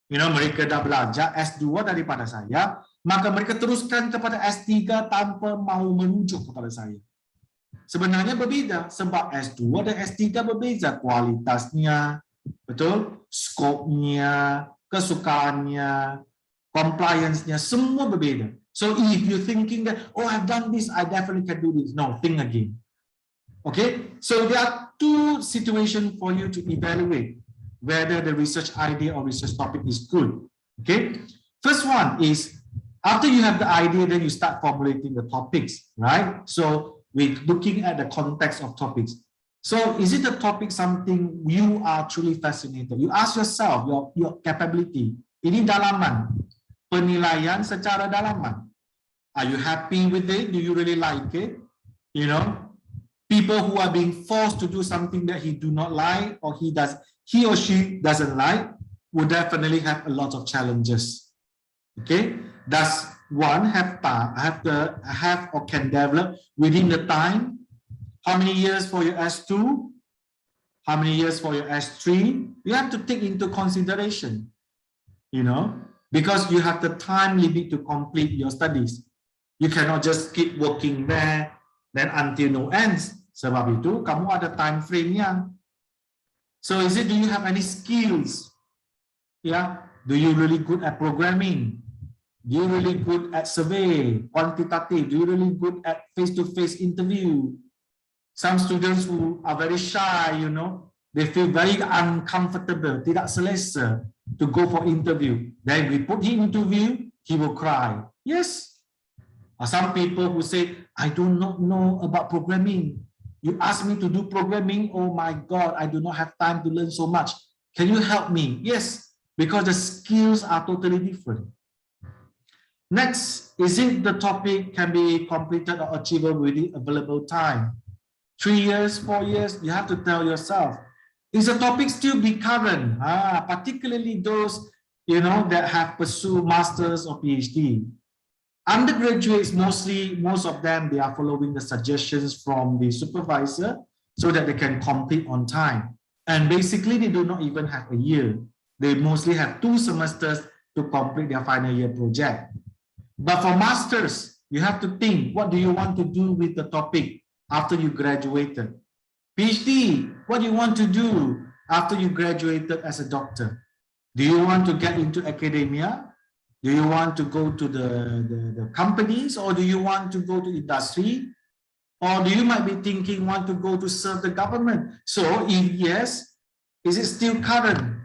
Mereka dah belajar S2 daripada saya, maka mereka teruskan kepada S3 tanpa mau merujuk kepada saya. Sebenarnya berbeza, sebab S2 dan S3 berbeza kualitasnya, betul? Skopnya, kesukaannya, compliance-nya, semua berbeza. So if you're thinking that, oh, I've done this, I definitely can do this. No, think again. Okay, so there are two situations for you to evaluate whether the research idea or research topic is good. Okay, first one is after you have the idea, then you start formulating the topics, right? So we're looking at the context of topics. So is it a topic something you are truly fascinated? You ask yourself, your capability. Ini dalaman, penilaian secara dalaman. Are you happy with it? Do you really like it? People who are being forced to do something that he do not like or he or she doesn't like will definitely have a lot of challenges. Okay, does one have or can develop within the time? How many years for your S2? How many years for your S3? You have to take into consideration, because you have the time limit to complete your studies. You cannot just keep working there then until no ends. Sebab itu kamu ada time frame-nya. So do you have any skills? Yeah, do you really good at programming? Do you really good at survey, quantitative? Do you really good at face-to-face interview? Some students who are very shy, they feel very uncomfortable, tidak selesa to go for interview. Then we put him into interview, he will cry. Yes. Some people who say, I do not know about programming. You ask me to do programming, oh my God, I do not have time to learn so much. Can you help me? Yes, because the skills are totally different. Next, is it the topic can be completed or achievable within available time? 3 years, 4 years, you have to tell yourself, is the topic still be current? Particularly those, that have pursued masters or PhD. Undergraduates, most of them, they are following the suggestions from the supervisor so that they can complete on time. And basically, they do not even have a year. They mostly have 2 semesters to complete their final year project. But for masters, you have to think, what do you want to do with the topic after you graduated? PhD, what do you want to do after you graduated as a doctor? Do you want to get into academia? Do you want to go to the companies, or do you want to go to industry? Or do you might be thinking want to go to serve the government? So if yes, is it still current?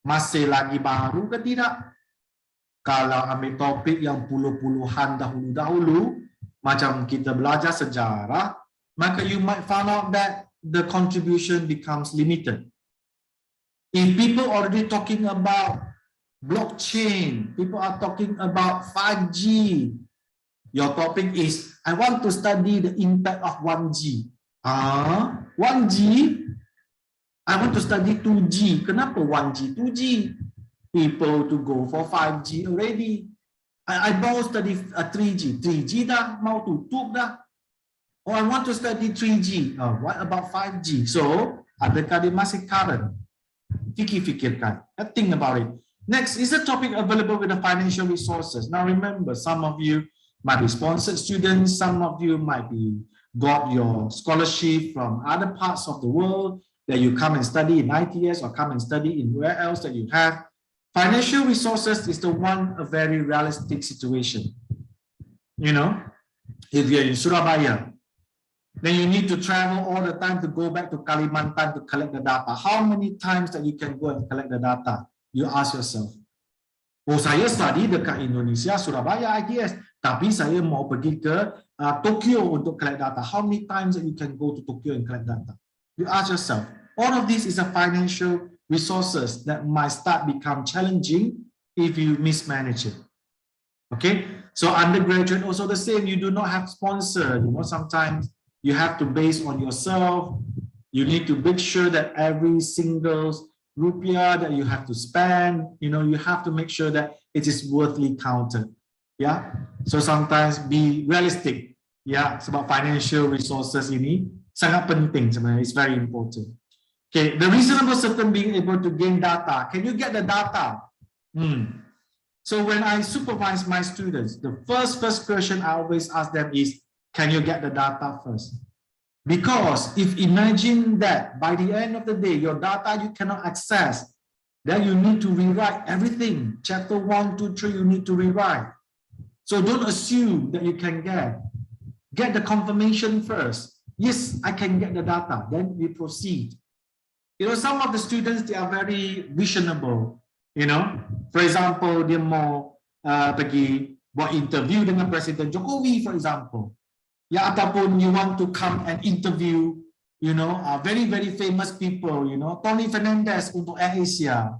Masih lagi baru ke tidak? Kalau ambil topik yang puluh-puluhan dahulu, macam kita belajar sejarah, maka you might find out that the contribution becomes limited. If people already talking about blockchain, people are talking about 5G. Your topic is, I want to study the impact of 1G. 1G? I want to study 2G. Kenapa 1G, 2G? people to go for 5G already. I mau study 3G. 3G dah mau tutup dah. Or I want to study 3G. What about 5G? So, adakah dia masih current? Fikir-fikirkan. Think about it. Next, is the topic available with the financial resources? Now remember, some of you might be sponsored students, some of you might be got your scholarship from other parts of the world that you come and study in ITS or come and study in where else that you have. Financial resources is the one a very realistic situation. You know, if you're in Surabaya, then you need to travel all the time to go back to Kalimantan to collect the data. How many times that you can go and collect the data? You ask yourself. Oh, saya study dekat Indonesia, Surabaya, ITS. Tapi saya mau pergi ke Tokyo untuk collect data. How many times that you can go to Tokyo and collect data? You ask yourself. All of this is a financial resources that might start become challenging if you mismanage it. Okay, so undergraduate also the same. You do not have sponsor. You know, sometimes you have to base on yourself. You need to make sure that every single rupiah that you have to spend, you know, you have to make sure that it is worthily counted. Yeah, so sometimes be realistic. Yeah, it's about financial resources ini sangat penting sebenarnya. It's very important. Okay, the reasonable certain being able to gain data. Can you get the data? So when I supervise my students, the first question I always ask them is, can you get the data first? Because if imagine that by the end of the day, your data you cannot access, then you need to rewrite everything. Chapter 1, 2, 3, you need to rewrite. So don't assume that you can get the confirmation first. Yes, I can get the data, then we proceed. You know, some of the students, they are very visionable. You know, for example, dia mau pergi buat interview dengan Presiden Jokowi, for example. Ya, ataupun you want to come and interview, you know, very, very famous people, you know, Tony Fernandez untuk Air Asia.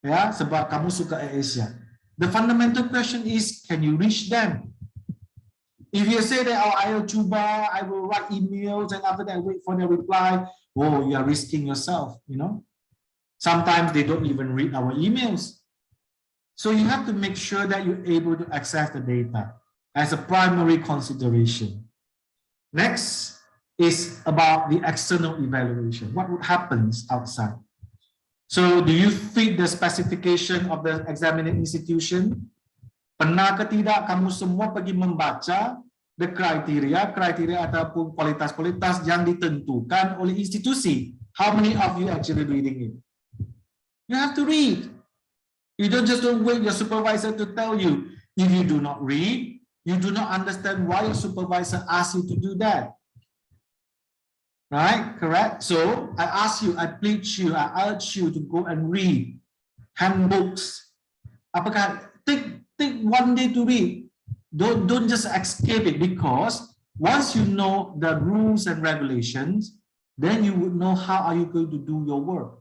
Ya, sebab kamu suka Air Asia. The fundamental question is, can you reach them? If you say that, oh, I will cuba, I will write emails, and after that, wait for their reply, oh, you are risking yourself, you know. Sometimes they don't even read our emails. So you have to make sure that you're able to access the data as a primary consideration. Next is about the external evaluation. What happens outside? So do you fit the specification of the examining institution? Pernah ke tidak kamu semua pergi membaca the criteria ataupun kualitas-kualitas yang ditentukan oleh institusi? How many of you actually reading it? You have to read. You don't wait your supervisor to tell you. If you do not read, you do not understand why your supervisor asks you to do that. Right? Correct? So I ask you, I plead you, I urge you to go and read handbooks. Apakah take 1 day to read. Don't just escape it, because once you know the rules and regulations, then you would know how are you going to do your work.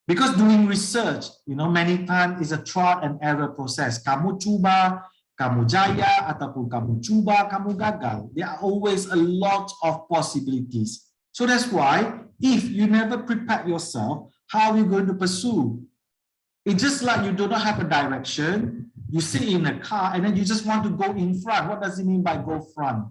Because doing research, you know, many times is a trial and error process. Kamu cuba, kamu jaya, ataupun kamu cuba, kamu gagal. There are always a lot of possibilities. So that's why if you never prepare yourself, how are you going to pursue? It's just like you do not have a direction. You sit in a car and then you just want to go in front. What does it mean by go front?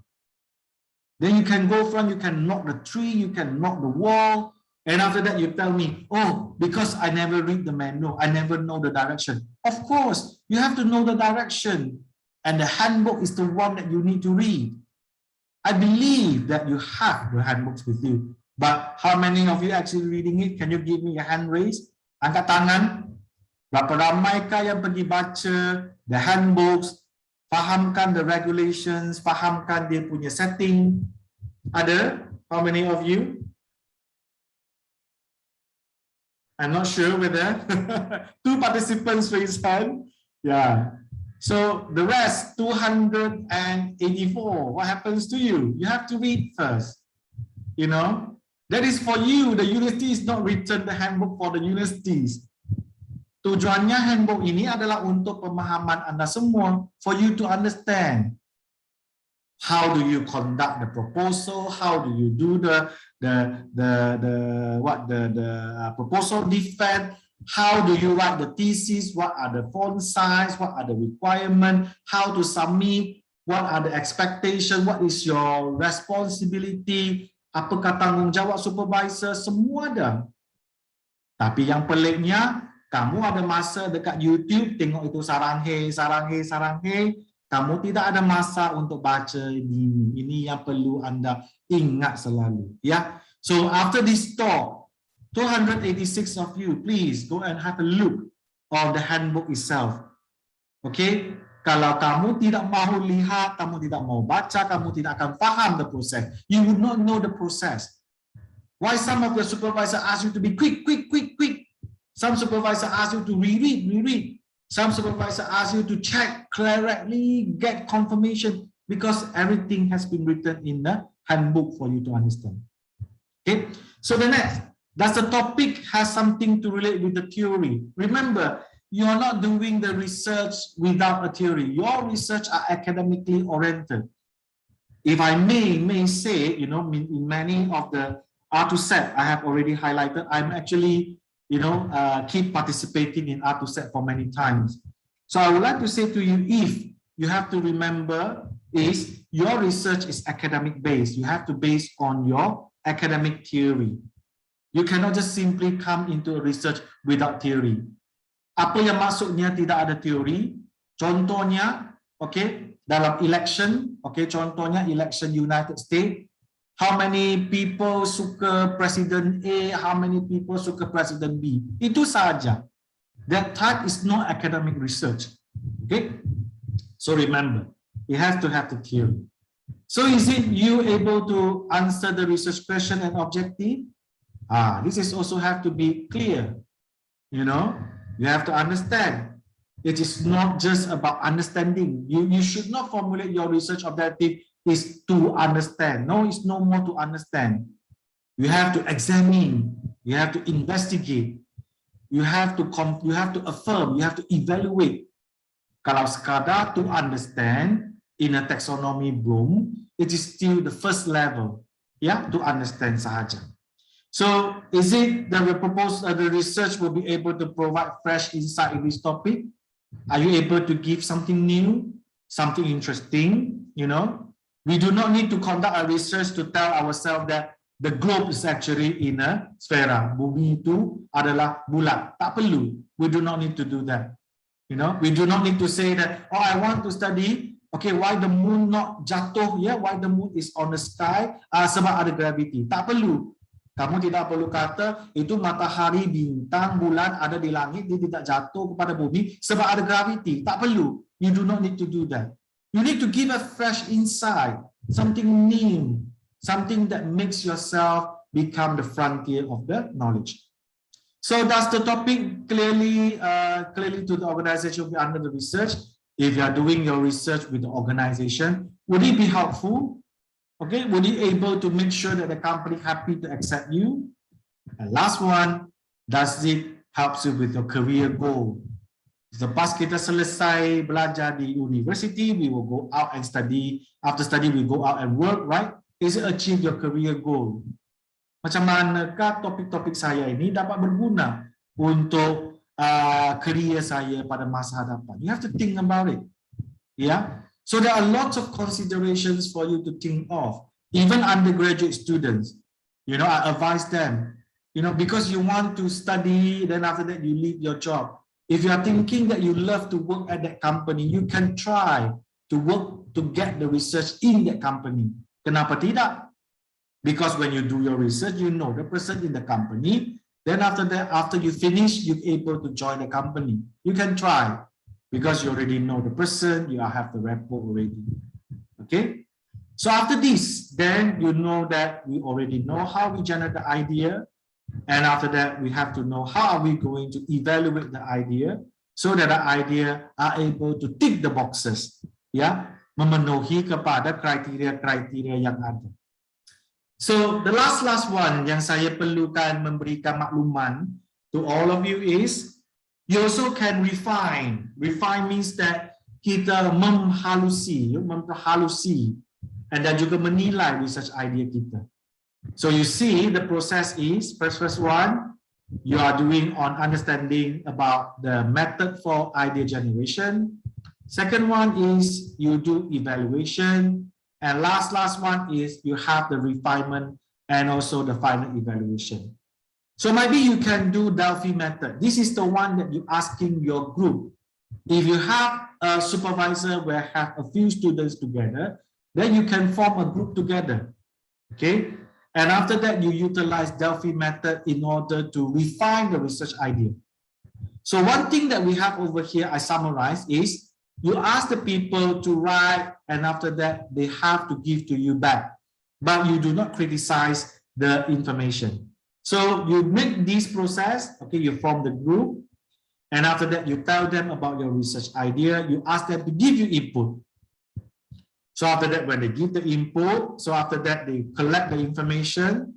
Then you can go front, you can knock the tree, you can knock the wall. And after that, you tell me, oh, because I never read the manual, I never know the direction. Of course, you have to know the direction. And the handbook is the one that you need to read. I believe that you have the handbooks with you. But how many of you actually reading it? Can you give me a hand raise? Angkat tangan. Berapa ramaikah yang pergi baca the handbooks, fahamkan the regulations, fahamkan dia punya setting? Ada? How many of you? I'm not sure whether 2 participants raised hand. Yeah. So the rest, 284, what happens to you? You have to read first. You know, that is for you. The university is not written the handbook for the universities. Tujuannya handbook ini adalah untuk pemahaman Anda semua, for you to understand. How do you conduct the proposal? How do you do the proposal defense? How do you write the thesis? What are the font size? What are the requirements? How to submit? What are the expectations? What is your responsibility? Apakah tanggungjawab supervisor? Semua ada. Tapi yang peliknya, kamu ada masa dekat YouTube tengok itu saranghe. Kamu tidak ada masa untuk baca ini. Ini yang perlu Anda ingat selalu. Ya. So after this talk, 286 of you, please go and have a look of the handbook itself. Okay? Kalau kamu tidak mahu lihat, kamu tidak mau baca, kamu tidak akan faham the process. You would not know the process. Why some of the supervisors ask you to be quick. Some supervisors ask you to reread. Some supervisors ask you to check correctly, get confirmation, because everything has been written in the handbook for you to understand. Okay, so the next, does the topic has something to relate with the theory? Remember, you're not doing the research without a theory. Your research are academically oriented. If I may say, you know, in many of the R2SEP I have already highlighted, I'm actually, you know, keep participating in R2SEP for many times. So I would like to say to you, if you have to remember is your research is academic based. You have to base on your academic theory. You cannot just simply come into a research without theory. Apa yang maksudnya tidak ada teori? Contohnya, okay, dalam election, okay, contohnya election United States, how many people suka Presiden A, how many people suka Presiden B. Itu saja. That type is not academic research. Okay? So remember, you have to have the theory. So is it you able to answer the research question and objective? This is also have to be clear. You know, you have to understand. It is not just about understanding. You should not formulate your research objective is to understand. No, it's no more to understand. You have to examine. You have to investigate. You have to affirm. You have to evaluate. Kalau sekadar to understand in a taxonomy Bloom, it is still the first level. Yeah, to understand sahaja. So, is it that the research will be able to provide fresh insight in this topic? Are you able to give something new, something interesting? You know, we do not need to conduct a research to tell ourselves that the globe is actually in a sfera. Bumi itu adalah bulat. Tak perlu. We do not need to do that. You know, we do not need to say that, oh, I want to study, okay, why the moon not jatuh, yeah, why the moon is on the sky, sebab ada gravity. Tak perlu. Kamu tidak perlu kata, itu matahari, bintang, bulan ada di langit, dia tidak jatuh kepada bumi sebab ada gravity. Tak perlu. You do not need to do that. You need to give a fresh insight, something new, something that makes yourself become the frontier of the knowledge. So does the topic clearly to the organization be under the research? If you are doing your research with the organization, would it be helpful? Okay, would you able to make sure that the company happy to accept you? And last one, does it help you with your career goal? Lepas kita selesai belajar di university, we will go out and study. After study, we go out and work, right? Is it achieve your career goal? Macam manakah topik-topik saya ini dapat berguna untuk career saya pada masa hadapan? You have to think about it. Yeah. So there are lots of considerations for you to think of. Even undergraduate students, you know, I advise them, you know, because you want to study, then after that you leave your job. If you are thinking that you love to work at that company, you can try to work to get the research in that company. Kenapa tidak? Because when you do your research, you know the person in the company. Then after that, after you finish, you're able to join the company. You can try because you already know the person, you have the rapport already. Okay? So after this, then you know that we already know how we generate the idea. And after that, we have to know how are we going to evaluate the idea so that the idea are able to tick the boxes. Ya, memenuhi kepada kriteria-kriteria yang ada. So the last one yang saya perlukan memberikan makluman to all of you is you also can refine. Refine means that kita memperhalusi, and dan juga menilai research idea kita. So you see the process is first one, you are doing on understanding about the method for idea generation. Second one is you do evaluation. And last one is you have the refinement and also the final evaluation. So maybe you can do Delphi method. This is the one that you're asking your group. If you have a supervisor where have a few students together, then you can form a group together. Okay. And after that, you utilize Delphi method in order to refine the research idea. So one thing that we have over here, I summarize, is you ask the people to write, and after that, they have to give to you back. But you do not criticize the information. So you make this process, okay, you form the group, and after that, you tell them about your research idea, you ask them to give you input. So after that, when they give the input, so after that, they collect the information,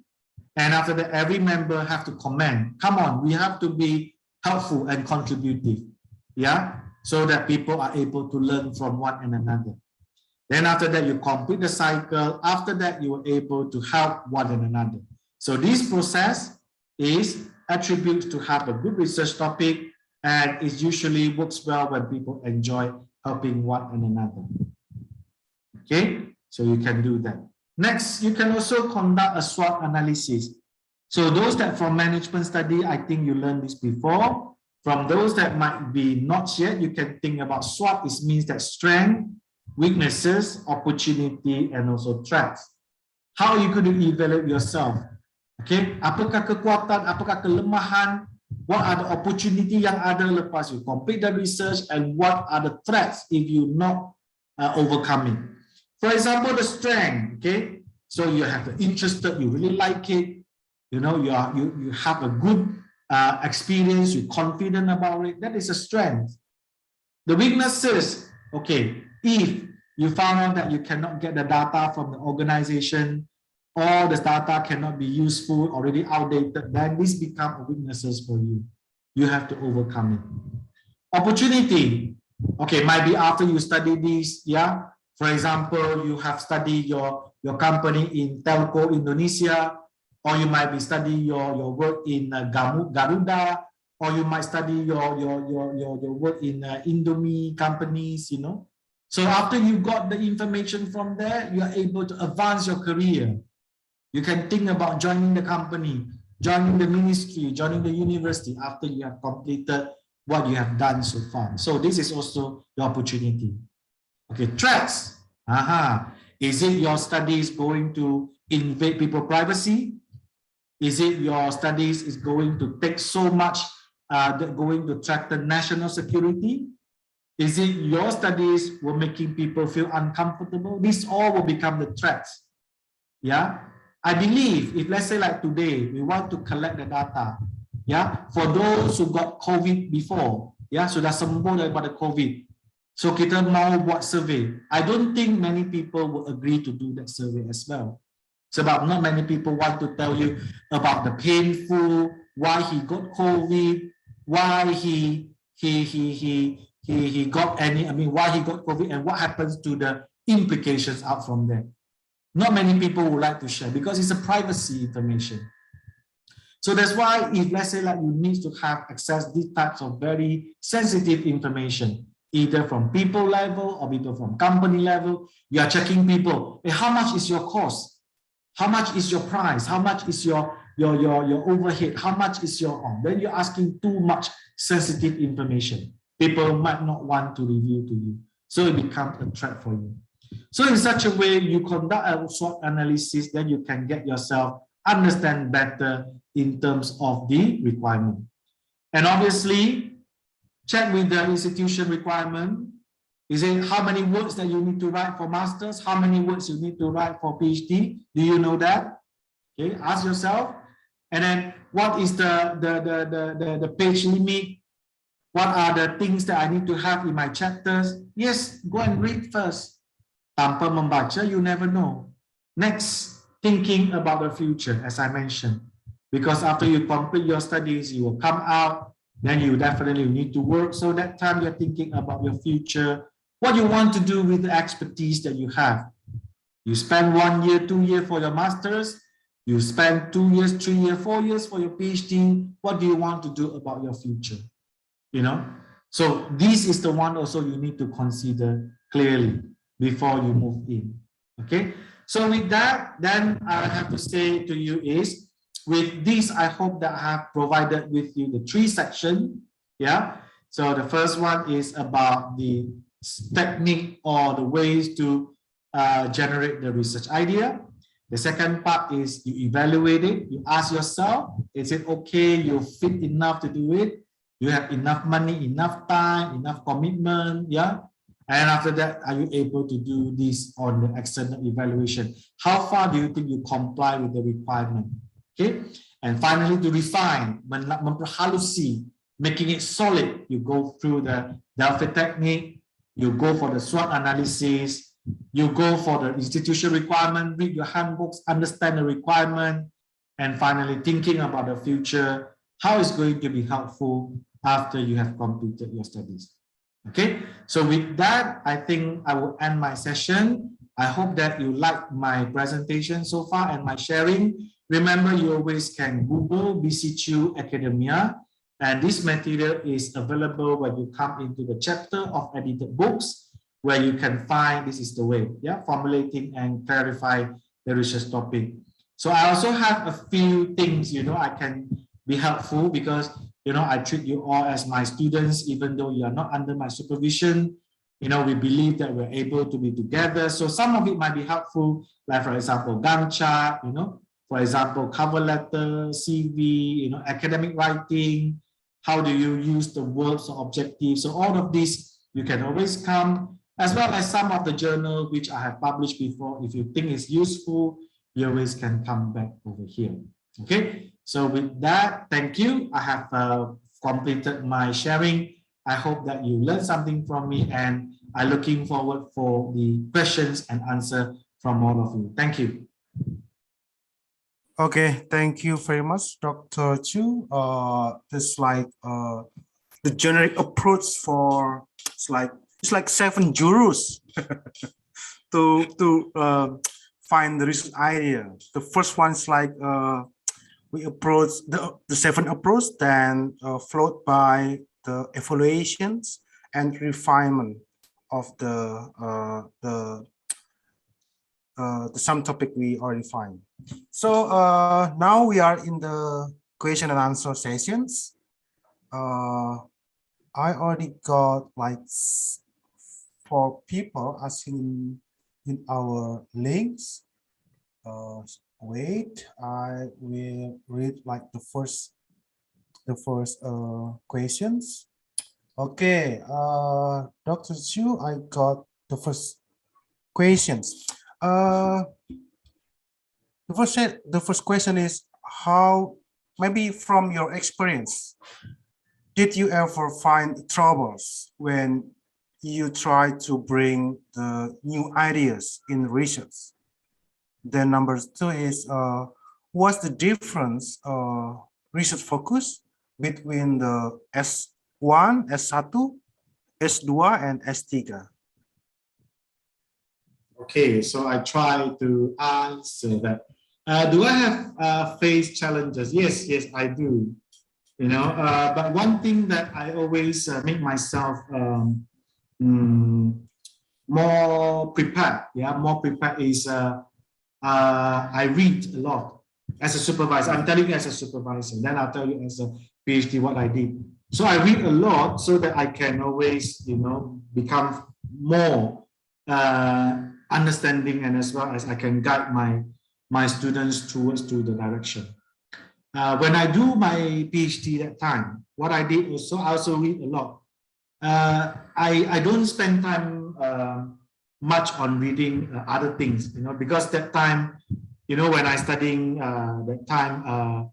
and after that, every member have to comment. Come on, we have to be helpful and contributive, yeah, so that people are able to learn from one and another. Then after that, you complete the cycle. After that, you are able to help one and another. So this process is attributes to have a good research topic, and it usually works well when people enjoy helping one and another. Okay, so you can do that. Next, you can also conduct a SWOT analysis. So those that from management study, I think you learned this before. From those that might be not yet, you can think about SWOT. It means that strength, weaknesses, opportunity, and also threats. How are you going to evaluate yourself? Okay, apakah kekuatan, apakah kelemahan, what are the opportunity yang ada lepas you complete the research, and what are the threats if you not overcoming. For example, the strength, okay, so you have the interested, you really like it, you know, you have a good experience, you're confident about it, that is a strength. The weaknesses, okay, if you found out that you cannot get the data from the organization, or the data cannot be useful, already outdated, then this becomes weaknesses for you. You have to overcome it. Opportunity, okay, might be after you study this, yeah. For example, you have studied your company in Telco Indonesia, or you might be studying your work in Garuda, or you might study your work in Indomie companies, you know. So after you got the information from there, you are able to advance your career. You can think about joining the company, joining the ministry, joining the university after you have completed what you have done so far. So this is also the opportunity. Okay, threats. Is it your studies going to invade people's privacy? Is it your studies is going to take so much that going to threaten national security? Is it your studies will making people feel uncomfortable? These all will become the threats. Yeah, I believe if let's say like today, we want to collect the data. Yeah, for those who got COVID before, yeah, sudah sembuh daripada COVID. So kita mau buat survey. I don't think many people will agree to do that survey as well. Sebab not many people want to tell you about the painful, why he got COVID, why he got any, I mean, why he got COVID and what happens to the implications out from there. Not many people would like to share because it's a privacy information. So that's why if let's say like you need to have access to these types of very sensitive information, either from people level or people from company level, you are checking people. Hey, how much is your cost? How much is your price? How much is your overhead? How much is your on? Then you're asking too much sensitive information. People might not want to review to you. So it becomes a threat for you. So in such a way, you conduct a SWOT analysis, then you can get yourself understand better in terms of the requirement. And obviously, check with the institution requirement. Is it how many words that you need to write for masters? How many words you need to write for PhD? Do you know that? Okay, ask yourself. And then what is the page limit? What are the things that I need to have in my chapters? Yes, go and read first. Tanpa membaca, you never know. Next, thinking about the future, as I mentioned. Because after you complete your studies, you will come out, then you definitely need to work. So that time you're thinking about your future, what you want to do with the expertise that you have. You spend 1 year, 2 years for your masters, You spend 2 years, 3 years, 4 years for your PhD. What do you want to do about your future? You know, so this is the one also you need to consider clearly before you move in. Okay, so with that, then I have to say to you is, with this, I hope that I have provided with you the 3 sections. Yeah, so the first one is about the technique or the ways to generate the research idea. The second part is you evaluate it. You ask yourself, is it okay? You fit enough to do it? You have enough money, enough time, enough commitment, yeah? And after that, are you able to do this on the external evaluation? How far do you think you comply with the requirement? Okay. And finally, to refine, memperhalusi, making it solid. You go through the Delphi technique, you go for the SWOT analysis, you go for the institution requirement, read your handbooks, understand the requirement, and finally thinking about the future, how it's going to be helpful after you have completed your studies. Okay, so with that, I think I will end my session. I hope that you like my presentation so far and my sharing. Remember, you always can Google BCQ Academia, and this material is available when you come into the chapter of edited books, where you can find, this is the way, yeah, formulating and clarify the research topic. So I also have a few things, you know, I can be helpful because, you know, I treat you all as my students, even though you are not under my supervision. You know, we believe that we're able to be together. So some of it might be helpful, like for example, Gantt chart, you know, for example, cover letter, CV, you know, academic writing, how do you use the verbs or objectives? So all of this, you can always come, as well as some of the journal which I have published before. If you think it's useful, you always can come back over here. Okay, so with that, thank you. I have completed my sharing. I hope that you learned something from me, and I'm looking forward for the questions and answer from all of you. Thank you. Okay, thank you very much, Dr. Chu. This like the generic approach for it's like 7 jurors to find the research idea. The first one is like we approach the 7 approach, then followed by the evaluations and refinement of the some topic we already find. So now we are in the question and answer sessions. I already got like 4 people asking in our links. Wait, I will read like the first questions. Okay, Dr. Chu, I got the first questions. The first question is, how, maybe from your experience, did you ever find troubles when you try to bring the new ideas in research? Then number 2 is, what's the difference research focus between the S1, S1, S2, and S3? Okay, so I try to answer that. Do I have faced challenges? Yes, I do. You know, but one thing that I always make myself more prepared. Yeah, more prepared is I read a lot as a supervisor. I'm telling you as a supervisor. Then I'll tell you as a PhD what I did. So I read a lot so that I can always, you know, become more understanding, and as well as I can guide my students towards to the direction. When I do my PhD that time, what I did also, I also read a lot. I don't spend time much on reading other things, you know, because that time, you know, when I studying that time,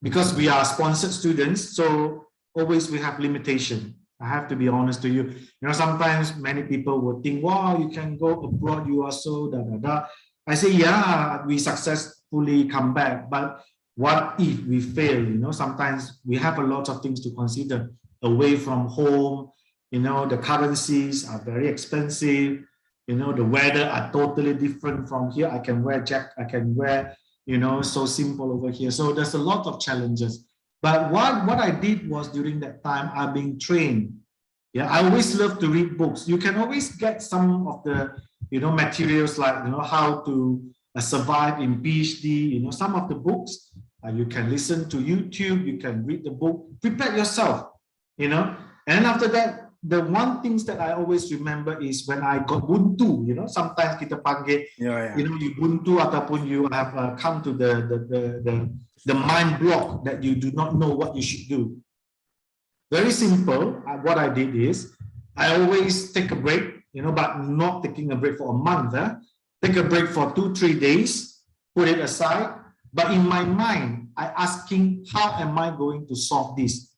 because we are sponsored students, so always we have limitation. I have to be honest to you. You know, sometimes many people would think, wow, you can go abroad, you are so da. I say, yeah, we successfully come back, but what if we fail? You know, sometimes we have a lot of things to consider away from home. You know, the currencies are very expensive. You know, the weather are totally different from here. I can wear so simple over here. So there's a lot of challenges. But what I did was during that time, I've been trained. Yeah, I always love to read books. You can always get some of the, materials like, how to survive in PhD, some of the books. You can listen to YouTube, you can read the book, prepare yourself, And after that, the one things that I always remember is when I got buntu, sometimes kita panggil, you buntu ataupun you have come to the mind block that you do not know what you should do. Very simple. What I did is I always take a break, but not taking a break for a month. Take a break for 2-3 days, put it aside. But in my mind, I asking, how am I going to solve this?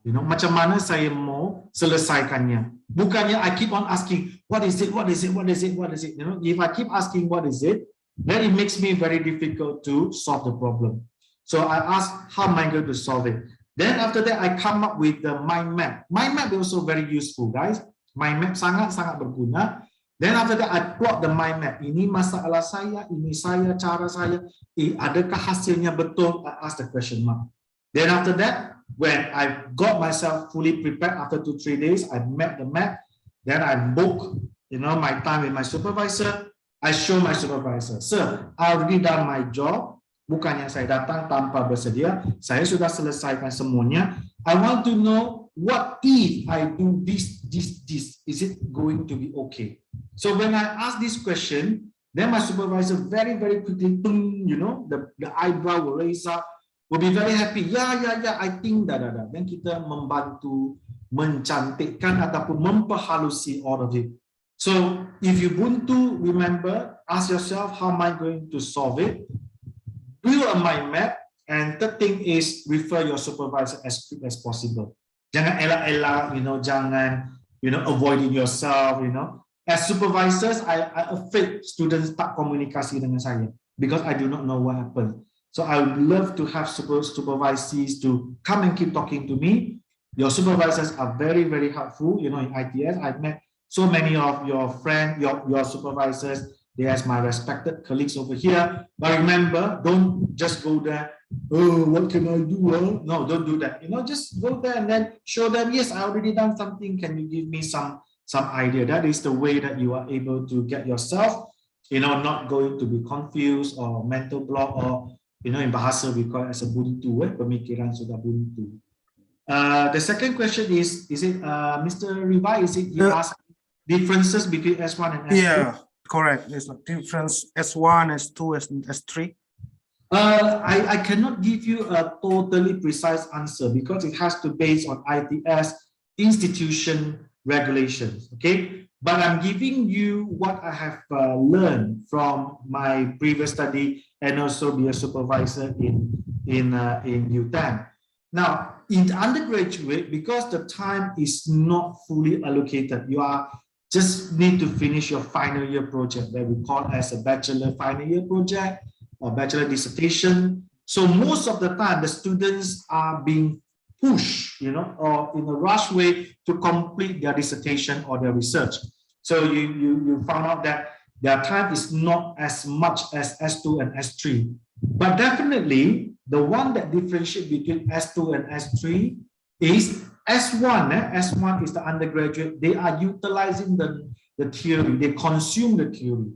Macam mana saya mau selesaikannya? Bukannya I keep on asking, what is it? What is it? What is it? What is it? If I keep asking what is it, then it makes me very difficult to solve the problem. So I ask, how am I going to solve it? Then after that, I come up with the mind map. Mind map is also very useful, guys. Mind map sangat-sangat berguna. Then after that, I plot the mind map. Ini masalah saya, ini saya, cara saya. Adakah hasilnya betul? I ask the question mark. Then after that, when I got myself fully prepared after 2-3 days, I map the map. Then I book, my time with my supervisor. I show my supervisor, sir, I already done my job. Bukannya saya datang tanpa bersedia, saya sudah selesaikan semuanya. I want to know what if I do this, is it going to be okay? So when I ask this question, then my supervisor very, very quickly, the eyebrow will raise up, will be very happy. Yeah, I think that. Then kita membantu mencantikkan ataupun memperhalusi all of it. So if you buntu, remember, ask yourself, how am I going to solve it? Build a mind map, and third thing is refer your supervisor as quick as possible. Jangan elak-elak, jangan, avoiding yourself, As supervisors, I afraid students tak komunikasi dengan saya because I do not know what happened. So I would love to have supervisors to come and keep talking to me. Your supervisors are very, very helpful, in ITS. I've met so many of your friends, your supervisors. They as my respected colleagues over here. But remember, don't just go there. Oh, what can I do? No, don't do that. Just go there and then show them, yes, I already done something. Can you give me some idea? That is the way that you are able to get yourself, not going to be confused or mental block or, in bahasa we call it as a buntu, pemikiran sudah buntu. The second question is it Mr. Riva, is it you ask differences between S1 and S2? Yeah. Correct. There's a difference S1, S2, S3. I cannot give you a totally precise answer because it has to base on ITS institution regulations. Okay, but I'm giving you what I have learned from my previous study and also be a supervisor in UTAN. Now, in the undergraduate, because the time is not fully allocated, you are just need to finish your final year project that we call as a bachelor final year project or bachelor dissertation. So most of the time, the students are being pushed, or in a rush way to complete their dissertation or their research. So you found out that their time is not as much as S2 and S3. But definitely, the one that differentiates between S2 and S3 is S1, S1 is the undergraduate. They are utilizing the theory. They consume the theory.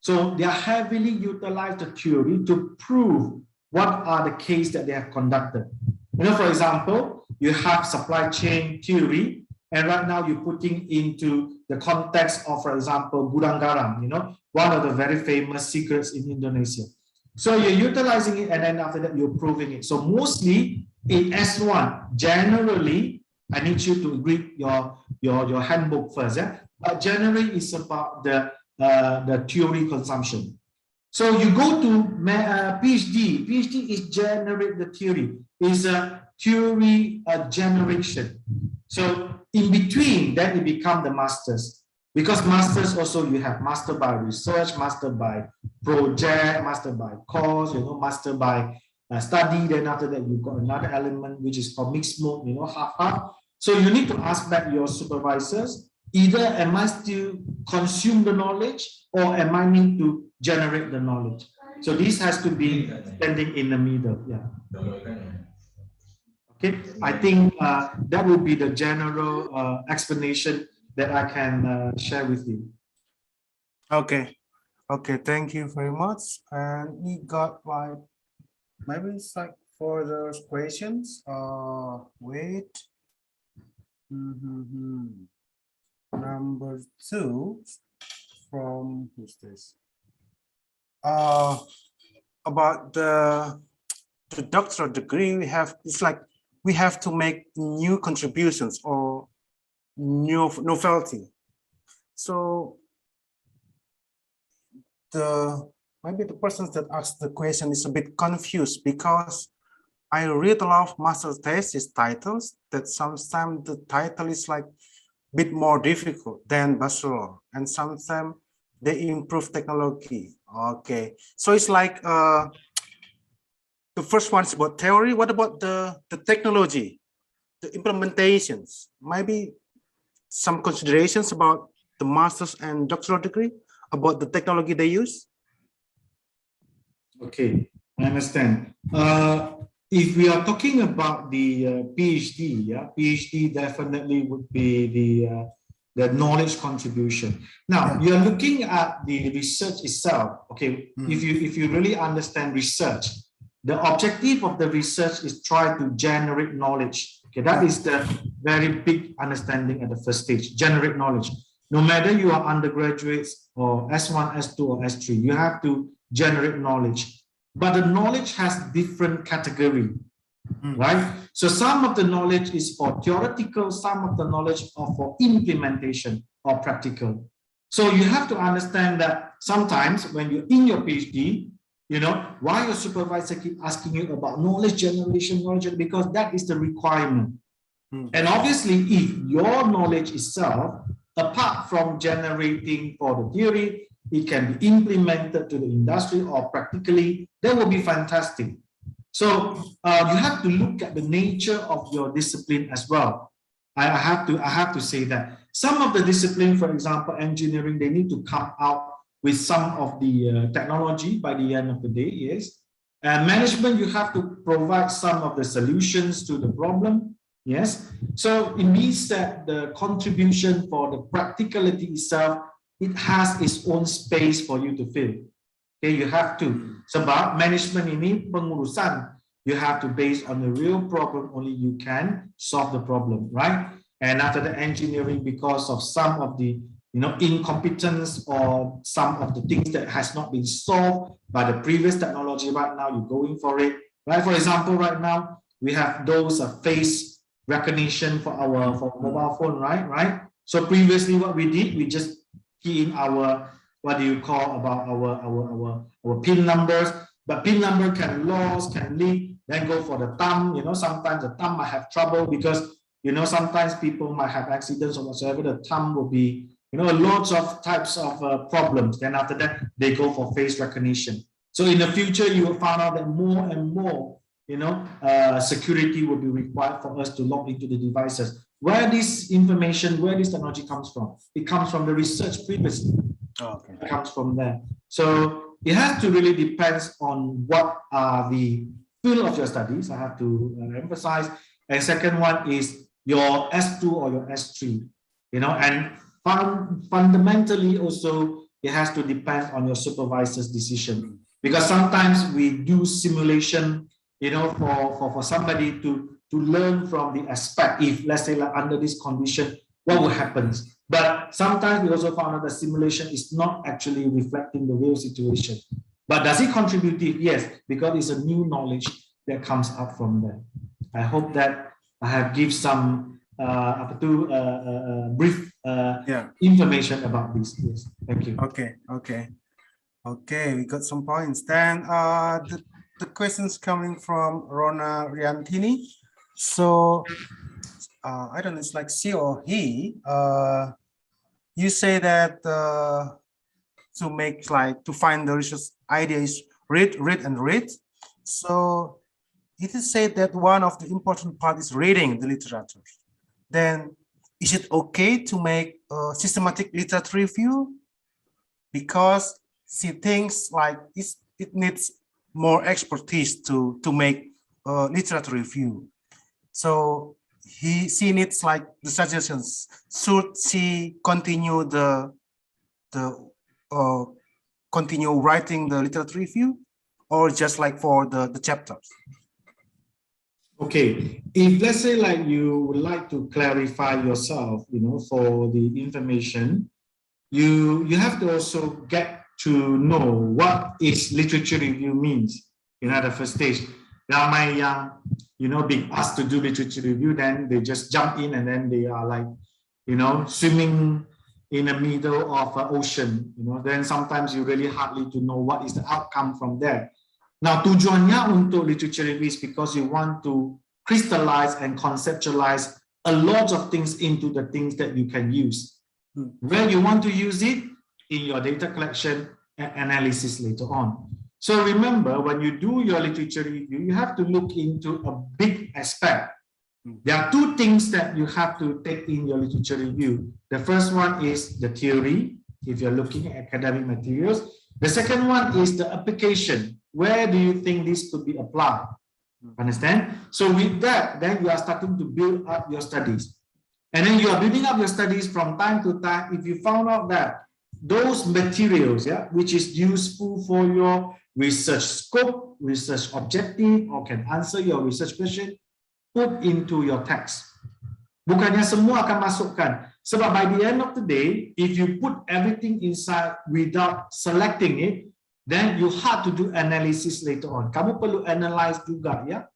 So they are heavily utilize the theory to prove what are the case that they have conducted. For example, you have supply chain theory, and right now you're putting into the context of, for example, gudang garam, one of the very famous secrets in Indonesia. So you're utilizing it, and then after that, you're proving it. So mostly in S1, generally, I need you to read your handbook first. But generally, it's about the theory consumption. So you go to PhD. PhD is generate the theory. Is a theory generation. So in between, then it become the masters. Because masters also you have master by research, master by project, master by course, master by study. Then after that, you've got another element which is called mixed mode, half-half. So you need to ask back your supervisors, either am I still consume the knowledge or am I need to generate the knowledge? So this has to be standing in the middle. Yeah. Okay. I think that would be the general explanation that I can share with you. Okay. Okay. Thank you very much. And we got like maybe it's like further questions. Wait. Number 2 from who's this? About the doctoral degree, it's like we have to make new contributions or new novelty. So maybe the person that asked the question is a bit confused, because I read a lot of master's thesis titles that sometimes the title is like a bit more difficult than bachelor, and sometimes they improve technology. Okay, so it's like the first one is about theory. What about the technology, the implementations? Maybe some considerations about the master's and doctoral degree, about the technology they use? Okay, I understand. If we are talking about the PhD, PhD definitely would be the knowledge contribution. Now, you're looking at the research itself. Okay, if you really understand research, the objective of the research is try to generate knowledge. Okay, that is the very big understanding at the first stage, generate knowledge. No matter you are undergraduates or S1, S2, or S3, you have to generate knowledge. But the knowledge has different category, right? So some of the knowledge is for theoretical, some of the knowledge are for implementation or practical. So you have to understand that sometimes when you're in your PhD, you know, why your supervisor keep asking you about knowledge generation, because that is the requirement. And obviously, if your knowledge itself, apart from generating for the theory, it can be implemented to the industry or practically, that will be fantastic. So you have to look at the nature of your discipline as well. I have to say that some of the discipline, for example, engineering, they need to come out with some of the technology by the end of the day, yes. And management, you have to provide some of the solutions to the problem, yes. So it means that the contribution for the practicality itself, it has its own space for you to fill. Okay, you have to. Sebab management ini pengurusan, you have to base on the real problem, only you can solve the problem, right? And after the engineering, because of some of the incompetence or some of the things that has not been solved by the previous technology, right now you're going for it, right? For example, right now we have those face recognition for mobile phone, right? So previously what we did, we just key in our what do you call about our PIN numbers, but PIN number can lose, can leak, then go for the thumb. Sometimes the thumb might have trouble because sometimes people might have accidents or whatsoever. The thumb will be lots of types of problems. Then after that, they go for face recognition. So in the future, you will find out that more and more security will be required for us to log into the devices. Where this information, where this technology comes from? It comes from the research previously. Okay. It comes from there. So it has to really depends on what are the field of your studies. I have to emphasize. And second one is your S2 or your S3. And fundamentally also it has to depend on your supervisor's decision, because sometimes we do simulation for somebody to learn from the aspect, if let's say like under this condition what will happen. But sometimes we also found out that simulation is not actually reflecting the real situation. But does it contribute? Yes, because it's a new knowledge that comes up from there. I hope that I have give some brief information about this. Yes, thank you. Okay, we got some points. Then the questions coming from Rona Riantini. So I don't know, it's like she or he. You say that to find the research idea is read. So it is said that one of the important part is reading the literature. Then is it okay to make a systematic literature review? Because she thinks like it needs more expertise to make literature review. So she needs like the suggestions. Should she continue continue writing the literature review, or just like for the chapters? Okay, if let's say like you would like to clarify yourself, for the information, you have to also get to know what is literature review means. At the first stage, ramai yang being asked to do literature review, then they just jump in and then they are like, swimming in the middle of an ocean. Then sometimes you really hardly to know what is the outcome from there. Now, tujuannya untuk literature review is because you want to crystallize and conceptualize a lot of things into the things that you can use. Where you want to use it in your data collection and analysis later on. So remember, when you do your literature review, you have to look into a big aspect. There are two things that you have to take in your literature review. The first one is the theory, if you're looking at academic materials. The second one is the application. Where do you think this could be applied? Understand? So with that, then you are starting to build up your studies. And then you are building up your studies from time to time. If you found out that those materials, which is useful for your research scope, research objective, or can answer your research question, put into your text. Bukannya semua akan masukkan. Sebab by the end of the day, if you put everything inside without selecting it, then you have to do analysis later on. Kamu perlu analyze juga, ya.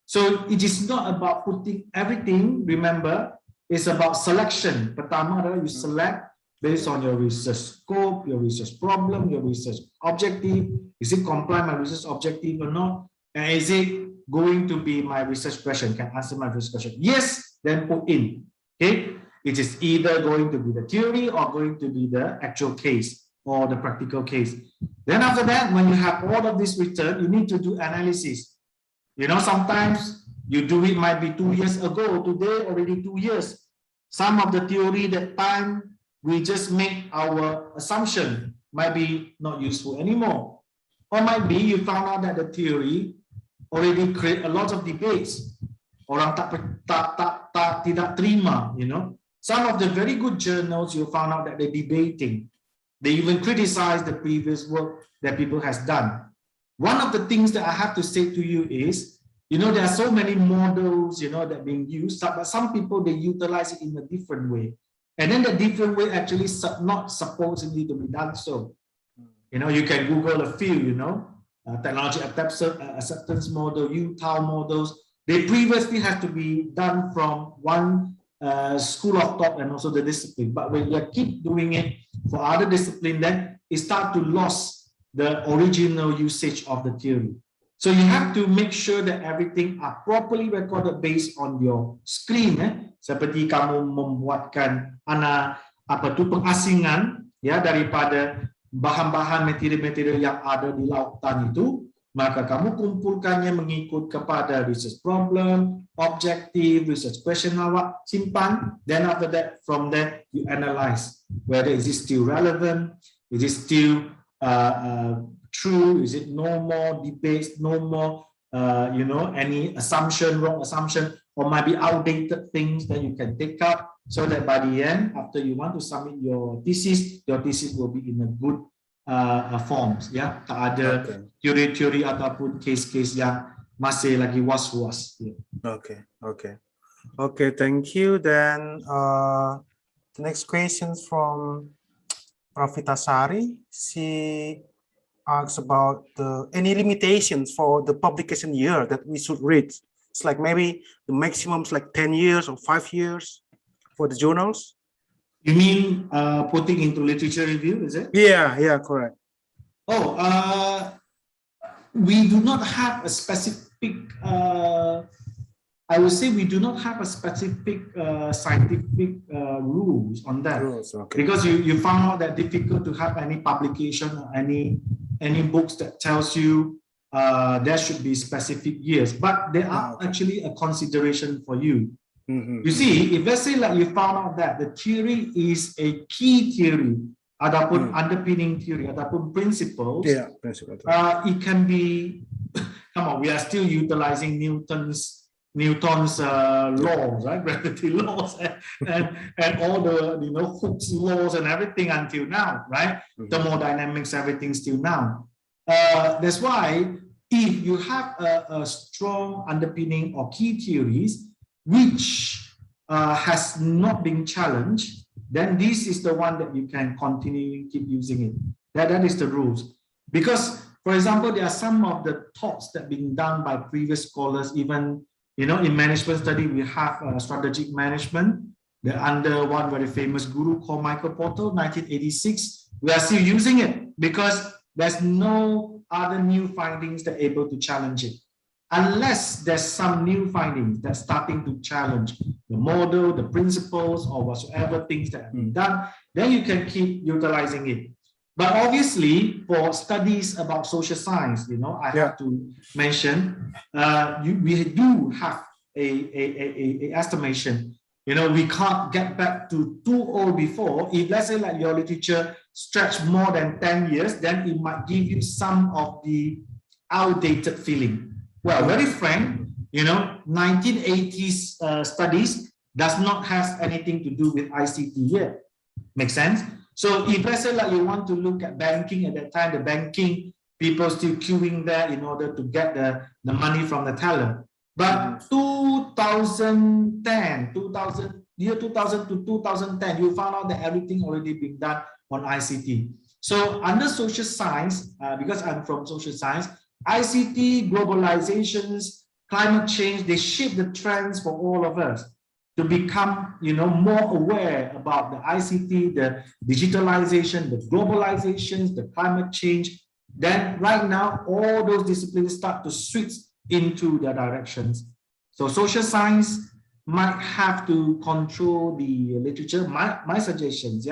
So it is not about putting everything. Remember, it's about selection. Pertama adalah you select based on your research scope, your research problem, your research objective. Is it comply my research objective or not? And is it going to be my research question? Can answer my research question? Yes, then put in. Okay, it is either going to be the theory or going to be the actual case or the practical case. Then after that, when you have all of this written, you need to do analysis. Sometimes you do it might be 2 years ago, today already 2 years. Some of the theory that time we just make our assumption might be not useful anymore. Or might be you found out that the theory already create a lot of debates. Orang tidak terima, Some of the very good journals you found out that they're debating. They even criticize the previous work that people has done. One of the things that I have to say to you is, there are so many models, that are being used, but some people, they utilize it in a different way. And then the different way actually not supposedly to be done so. You can Google a few, technology acceptance model, UTAL models. They previously had to be done from one school of thought and also the discipline. But when you keep doing it for other discipline, then it start to lose the original usage of the theory. So you have to make sure that everything are properly recorded based on your screen. Seperti kamu membuatkan pengasingan daripada bahan-bahan material-material yang ada di lautan itu, maka kamu kumpulkannya mengikut kepada research problem, objective, research question awak simpan. Then after that, from there you analyze whether is it still relevant, is it still true, is it no more debates, no more any assumption, wrong assumption, or might be outdated things that you can take up, so that by the end, after you want to submit your thesis will be in a good forms. Tak ada teori-teori ataupun case-case yang masih lagi was-was. Okay, thank you. Then the next question from Profita Sari. She asks about any limitations for the publication year that we should read. It's like maybe the maximum is like 10 years or 5 years for the journals. You mean putting into literature review, is it? Yeah, correct. We do not have a specific, I would say we do not have a specific scientific rules on that. Because you found out that difficult to have any publication or any books that tells you there should be specific years, but they are actually a consideration for you. You see, if let's say like you found out that the theory is a key theory ataupun underpinning theory, ataupun principles, principle. It can be, come on, we are still utilizing Newton's laws, right? Gravity laws and all the Hooke's laws and everything until now, right? Thermodynamics, everything still now. That's why if you have a strong underpinning or key theories which has not been challenged, then this is the one that you can continue keep using it. That is the rules. Because, for example, there are some of the thoughts that being done by previous scholars, even in management study, we have strategic management. The under one very famous guru called Michael Porter, 1986. We are still using it because there's no other new findings that are able to challenge it. Unless there's some new findings that's starting to challenge the model, the principles, or whatsoever things that have been done, then you can keep utilizing it. But obviously, for studies about social science, I have to mention, we do have a estimation. We can't get back to too old before. If let's say like your literature stretch more than 10 years, then it might give you some of the outdated feeling. Well, very frank, 1980s studies does not have anything to do with ICT yet. Make sense? So if let's say like you want to look at banking at that time, the banking people still queuing there in order to get the money from the teller. But 2000 to 2010, you found out that everything already been done on ICT. So under social science, because I'm from social science, ICT, globalizations, climate change, they shape the trends for all of us to become, more aware about the ICT, the digitalization, the globalizations, the climate change. Then right now, all those disciplines start to switch into their directions. So social science might have to control the literature. My suggestions,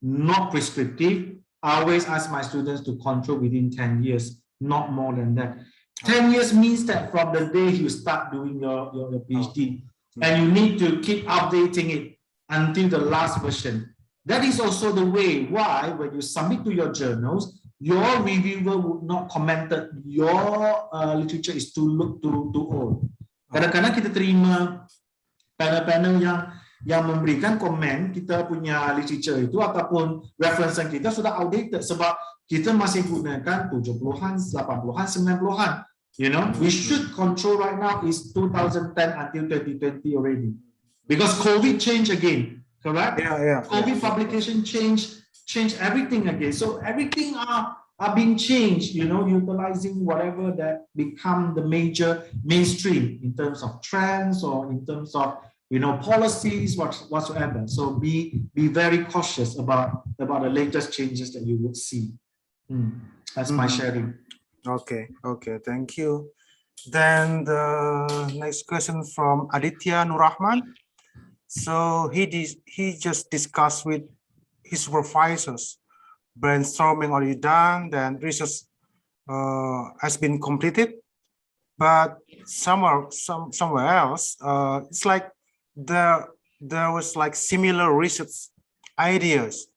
not prescriptive. I always ask my students to control within 10 years. Not more than that. 10 years means that from the day you start doing your PhD, and you need to keep updating it until the last version. That is also the way why when you submit to your journals, your reviewer would not comment that your literature is too old. Kadang-kadang kita terima panel-panel yang memberikan komen kita punya literature itu ataupun reference kita sudah outdated sebab kita masih gunakan 70-an, 80-an, 90-an. We should control right now is 2010 until 2020 already. Because COVID changed again, correct? COVID publication changed everything again. So everything are being changed, utilizing whatever that become the major mainstream in terms of trends or in terms of policies, whatsoever. So be very cautious about the latest changes that you would see. That's my sharing. Okay, thank you. Then the next question from Aditya Nurrahman. So he just discussed with his supervisors, brainstorming already done, then research has been completed, but somewhere else, it's like there was like similar research ideas.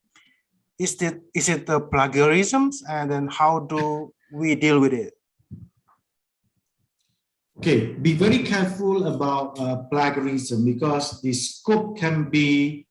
Is it the plagiarisms, and then how do we deal with it? Okay, be very careful about plagiarism because the scope can be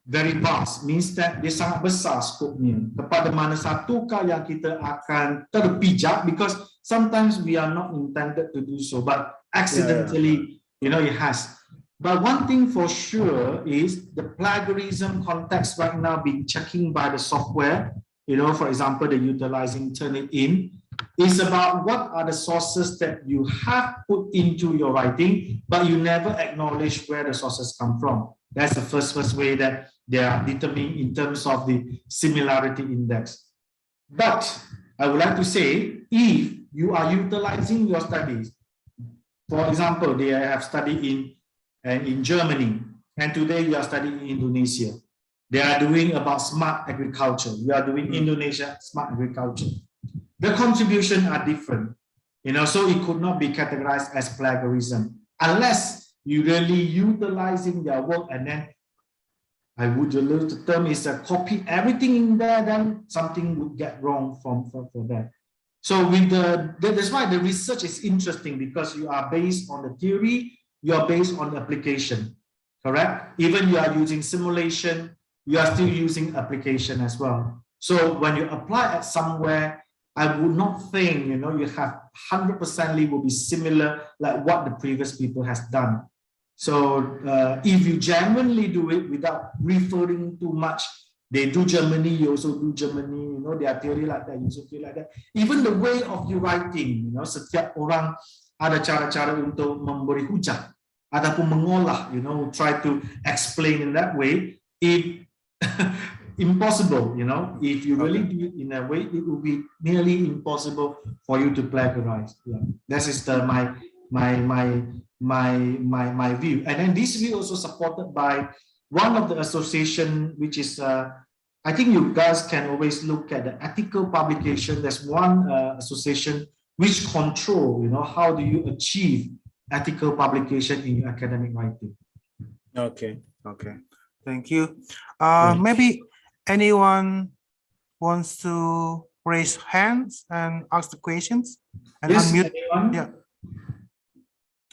very vast. Means that dia sangat besar skopnya. Kepada mana satukah yang kita akan terpijak, because sometimes we are not intended to do so, but accidentally, it has. But one thing for sure is the plagiarism context right now being checking by the software, for example, the utilizing Turnitin, is about what are the sources that you have put into your writing, but you never acknowledge where the sources come from. That's the first way that they are determined in terms of the similarity index. But I would like to say, if you are utilizing your studies, for example, they have studied in Germany, and today you are studying in Indonesia. They are doing about smart agriculture. We are doing Indonesia smart agriculture. The contributions are different, so it could not be categorized as plagiarism unless you really utilizing their work and then I would use the term is copy everything in there, then something would get wrong for that. So with that's why the research is interesting, because you are based on the theory, you are based on the application, correct? Even you are using simulation, you are still using application as well. So when you apply at somewhere, I would not think, you have 100% will be similar like what the previous people has done. So if you genuinely do it without referring too much, they do Germany, you also do Germany, their theory like that, you also feel like that. Even the way of you writing, setiap orang ada cara-cara untuk memberi hujah ataupun mengolah, try to explain in that way. It impossible, if you really do it in a way, it will be nearly impossible for you to plagiarize. Yeah, that is my view. And then this view also supported by one of the association, which is I think you guys can always look at the ethical publication. There's one association which control, how do you achieve ethical publication in your academic writing. Okay. Thank you. Maybe anyone wants to raise hands and ask the questions and Yes, unmute? anyone? Yeah.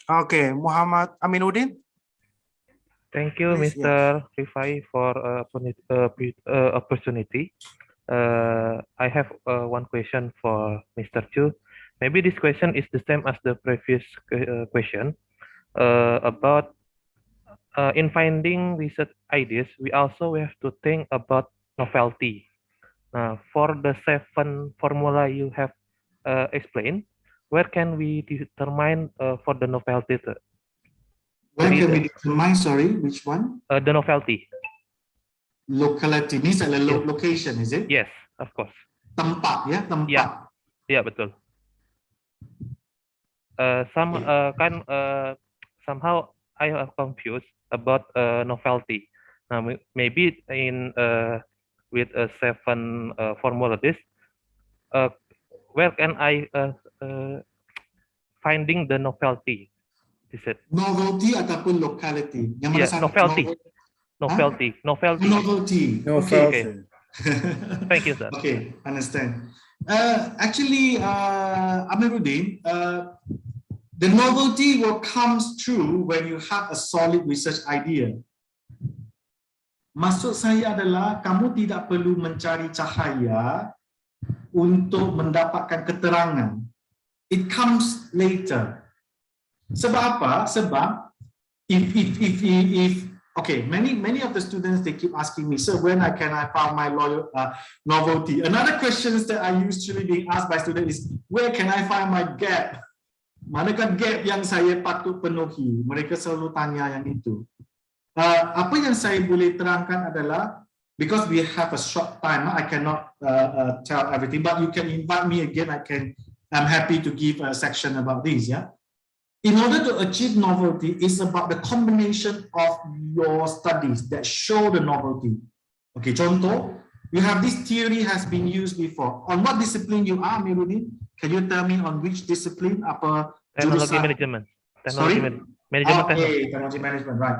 Okay, Muhammad Aminuddin. Thank you, Please, Mr. Rifai, for opportunity. I have one question for Mr. Chu. Maybe this question is the same as the previous question about in finding research ideas. We also have to think about novelty. For the 7 formula you have explained, where can we determine for the novelty? Where can we determine, sorry, which one? The novelty. Locality means like location, is it? Yes, of course. Tempat, ya, tempat. Ya, betul. Somehow I am confused about novelty. Maybe in with 7 formula this, where can I finding the novelty? Is it Novelty ataupun locality? Yang mana satu? Novelty. Novelty. Okay. Thank you, sir. Okay, understand. Actually, Amiruddin, the novelty will comes true when you have a solid research idea. Maksud saya adalah kamu tidak perlu mencari cahaya untuk mendapatkan keterangan. It comes later. Sebab apa? Sebab if okay, many of the students, they keep asking me, so when can I find my novelty? Another questions that I usually being asked by students is, where can I find my gap? Manakah gap yang saya patut penuhi? Mereka selalu tanya yang itu. Apa yang saya boleh terangkan adalah, because we have a short time, I cannot tell everything, but you can invite me again. I'm happy to give a section about this. Yeah. In order to achieve novelty, it's about the combination of your studies that show the novelty. Okay, contoh, you have this theory has been used before. On what discipline you are, Amiruddin? Can you tell me on which discipline? Apa Technology management. Technology management, right.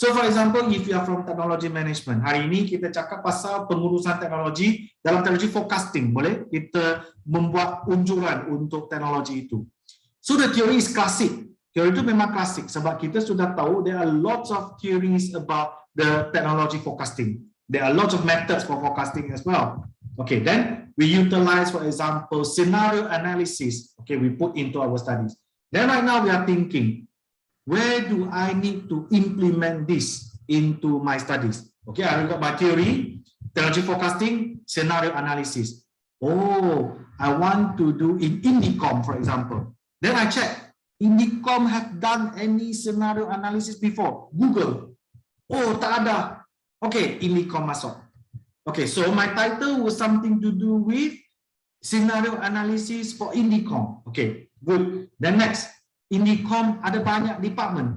So for example, if you are from technology management, hari ini kita cakap pasal pengurusan teknologi dalam teknologi forecasting, boleh? Kita membuat unjuran untuk teknologi itu. So the theory is classic. Teori itu memang klasik sebab kita sudah tahu there are lots of theories about the technology forecasting. There are lots of methods for forecasting as well. Okay, then we utilize, for example, scenario analysis. Okay, we put into our studies. Then right now we are thinking, where do I need to implement this into my studies? Okay, I got my theory, technology forecasting, scenario analysis. Oh, I want to do in Indicom, for example. Then I check, Indicom have done any scenario analysis before? Google. Oh, tak ada. Okay, Indicom masuk. Okay, so my title was something to do with scenario analysis for Indicom. Okay, good. Then next, Indicom ada banyak department.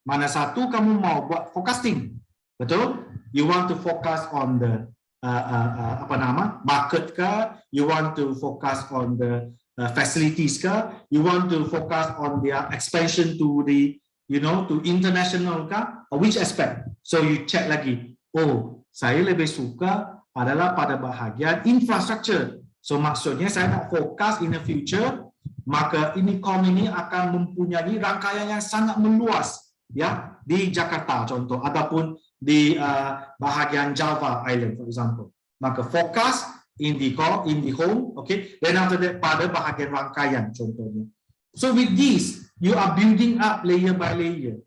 Mana satu kamu mau buat forecasting? Betul? You want to focus on the market ke? You want to focus on the facilities ke? You want to focus on their expansion to the, to international ke? Or which aspect? So you check lagi. oh, saya lebih suka adalah pada bahagian infrastructure. So maksudnya saya nak fokus in the future, maka Unicom ini akan mempunyai rangkaian yang sangat meluas ya di Jakarta contoh ataupun di bahagian Java Island for example. Maka fokus in the home, okay, then after that pada bahagian rangkaian contohnya. So with this, you are building up layer by layer.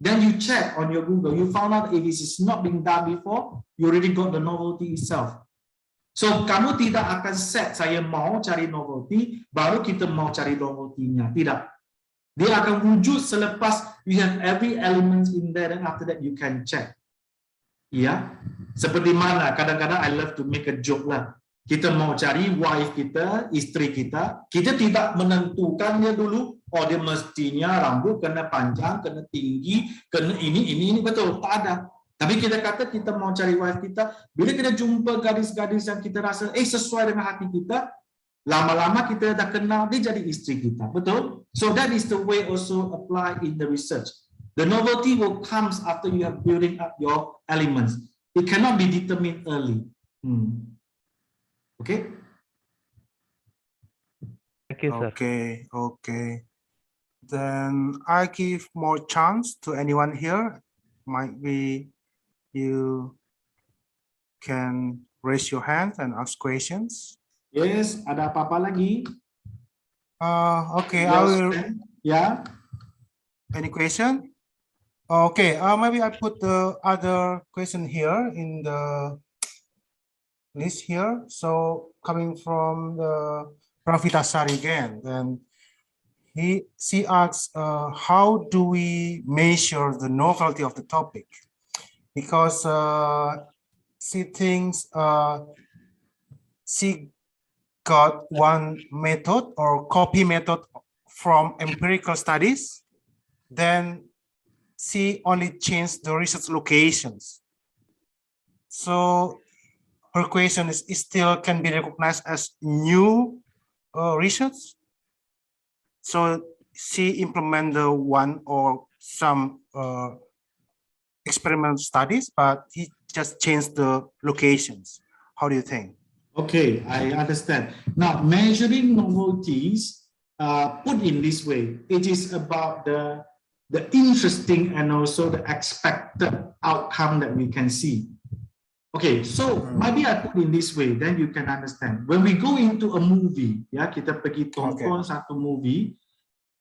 Then you check on your Google, you found out if it is not being done before, you already got the novelty itself. So kamu tidak akan set saya mau cari novelty, baru kita mau cari novelty-nya. Tidak. Dia akan wujud selepas you have every element in there, and after that you can check. Ya, seperti mana kadang-kadang I love to make a joke lah. Kita mau cari wife kita, isteri kita tidak menentukan dia dulu. Oh dia mestinya rambut kena panjang, kena tinggi, kena ini betul, tak ada. Tapi kita kata kita mau cari wife kita, bila kita jumpa gadis-gadis yang kita rasa sesuai dengan hati kita, lama-lama kita dah kenal, dia jadi isteri kita, betul? So that is the way also apply in the research. The novelty will comes after you are building up your elements. It cannot be determined early. Okay? Thank you, sir. Okay. Then I give more chance to anyone here. Might be you can raise your hand and ask questions. Yes, ada apa-apa lagi? Okay, Yes, I will. Yeah. Any question? Okay, maybe I put the other question here in the list here. So coming from the Pravitasari again, then she asks, how do we measure the novelty of the topic? Because she thinks she got one method or copy method from empirical studies, then she only changed the research locations. So her question is still can be recognized as new research. So she implement the one or some experimental studies, but he just changed the locations. How do you think? Okay, I understand. Now, measuring novelties, put in this way, it is about the interesting and also the expected outcome that we can see. Okay, so maybe I put in this way, then you can understand. When we go into a movie, ya kita pergi tonton satu movie,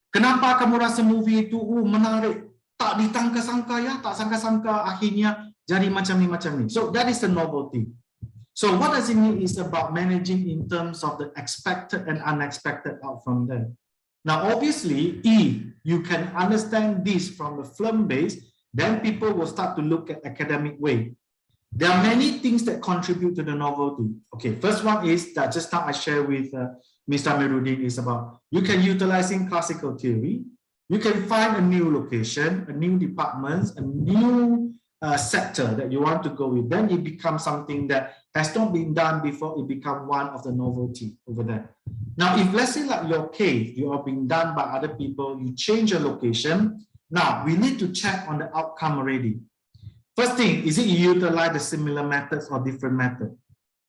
kenapa kamu rasa movie itu menarik? Tak disangka-sangka ya, tak sangka-sangka akhirnya jadi macam ni. So that is the novelty. So what does it mean is about managing in terms of the expected and unexpected outcome there. Now, obviously, if you can understand this from the film base, then people will start to look at academic way. There are many things that contribute to the novelty. Okay, first one is that just now I share with Mr. Amiruddin is about you can utilizing classical theory. You can find a new location, a new department, a new sector that you want to go with. Then it becomes something that has not been done before. It becomes one of the novelty over there. Now, if let's say like your case, you are being done by other people, you change your location. Now, we need to check on the outcome already. First thing, is it you utilize the similar methods or different method?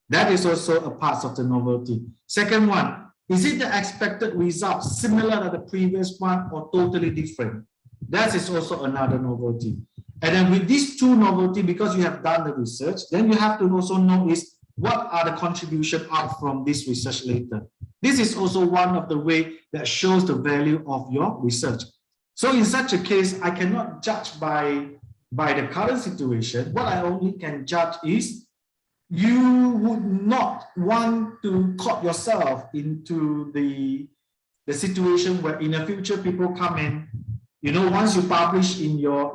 That is also a part of the novelty. Second one, is it the expected result similar to the previous one or totally different? That is also another novelty. And then with these two novelty, because you have done the research, then you have to also know is what are the contribution out from this research later. This is also one of the way that shows the value of your research. So in such a case, I cannot judge by the current situation. What I only can judge is you would not want to caught yourself into the situation where in the future people come in, you know, once you publish in your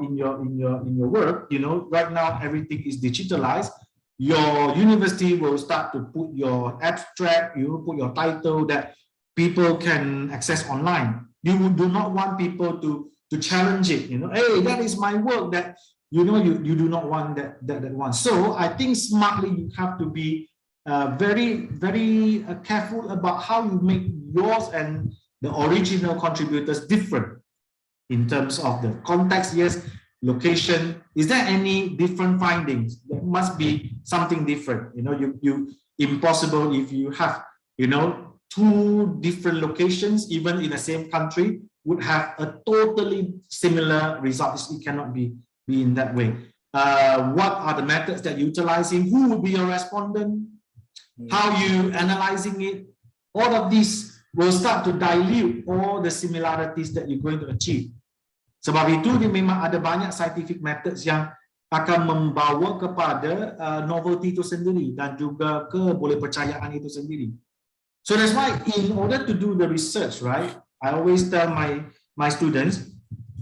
work, you know, right now everything is digitalized. Your university will start to put your abstract, you will put your title that people can access online. You do not want people to challenge it, you know, hey, that is my work that, you know, you do not want that one. So I think smartly you have to be very careful about how you make yours and the original contributors different in terms of the context. Yes, location. Is there any different findings? must be something different. You impossible if you have, two different locations, even in the same country, would have a totally similar result. It cannot be in that way. What are the methods that you're utilizing? Who will be your respondent? How you analyzing it? All of these will start to dilute all the similarities that you're going to achieve. Sebab itu dia memang ada banyak scientific methods yang akan membawa kepada novelty itu sendiri dan juga boleh percayaan itu sendiri. So that's why in order to do the research, right, I always tell my students,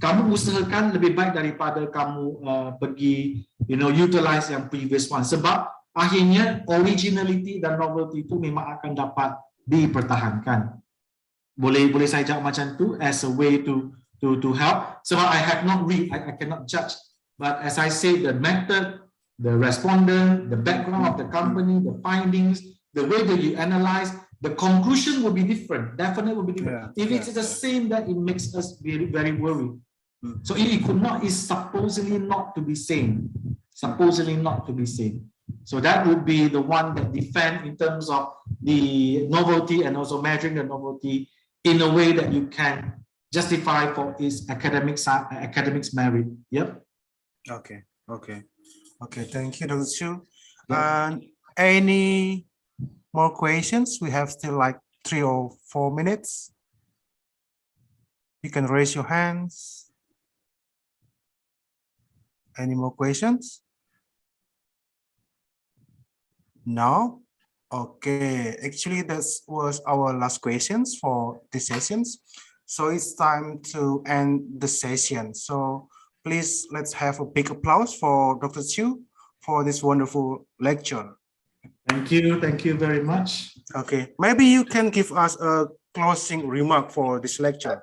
kamu usahakan lebih baik daripada kamu pergi, utilize yang previous one. Sebab akhirnya originality dan novelty itu memang akan dapat dipertahankan. Boleh saya jawab macam tu as a way to help. Sebab I have not read, I cannot judge. But as I say, the method, the respondent, the background of the company, the findings, the way that you analyze, the conclusion will be different. Definitely will be different. If it's the same, that it makes us very, very worried. So it could not, is supposedly not to be same. Supposedly not to be same. So that would be the one that defend in terms of the novelty and also measuring the novelty in a way that you can justify for its academics merit. Yep. Okay. Thank you, Dr. Chu. Any more questions? We have still like 3 or 4 minutes. You can raise your hands. Any more questions? No? Okay, actually that was our last questions for this sessions. So it's time to end the session. So please, let's have a big applause for Dr. Chu for this wonderful lecture. Thank you very much. Okay, maybe you can give us a closing remark for this lecture.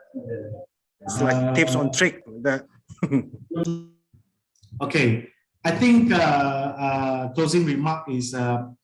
It's like tips on trick that. Okay, I think closing remark is, I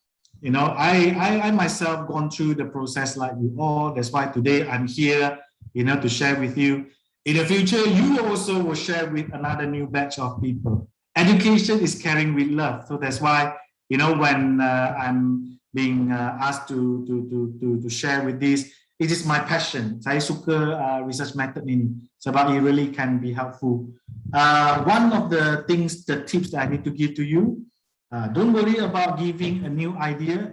myself gone through the process like you all. That's why today I'm here, to share with you. In the future, you also will share with another new batch of people. Education is caring with love. So that's why, when I'm being asked to share with this, it is my passion. Saya suka research method ini sebab it really can be helpful. One of the things, the tips that I need to give to you, don't worry about giving a new idea.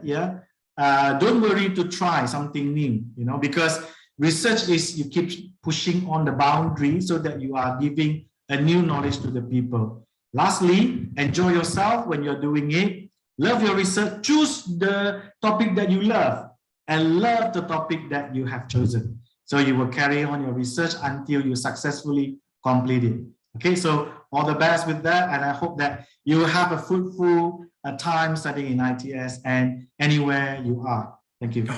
Don't worry to try something new, because research is you keep pushing on the boundary so that you are giving a new knowledge to the people. Lastly, enjoy yourself when you're doing it. Love your research. Choose the topic that you love and love the topic that you have chosen. So you will carry on your research until you successfully complete it. Okay, so all the best with that, and I hope that you will have a fruitful time studying in ITS and anywhere you are. Thank you.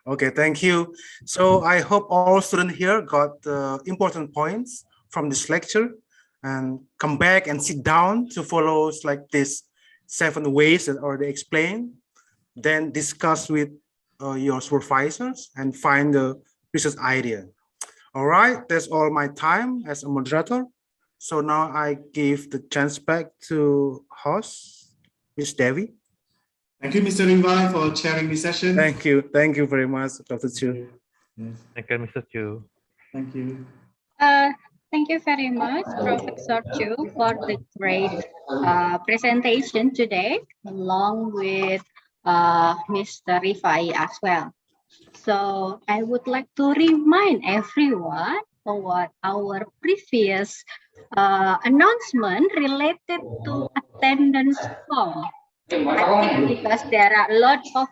Okay, thank you. So I hope all students here got the important points from this lecture and come back and sit down to follow like this 7 ways that already explained, then discuss with your supervisors and find the research idea. All right, that's all my time as a moderator. So now I give the chance back to host, Ms. Devi. Thank you, Mr. Rivai, for chairing this session. Thank you very much, Dr. Chu. Yes. Thank you, Mr. Chu. Thank you. Thank you very much, Professor Chu, for the great presentation today, along with Mr. Rifai as well. So I would like to remind everyone about our previous announcement related to attendance form. I think because there are a lot of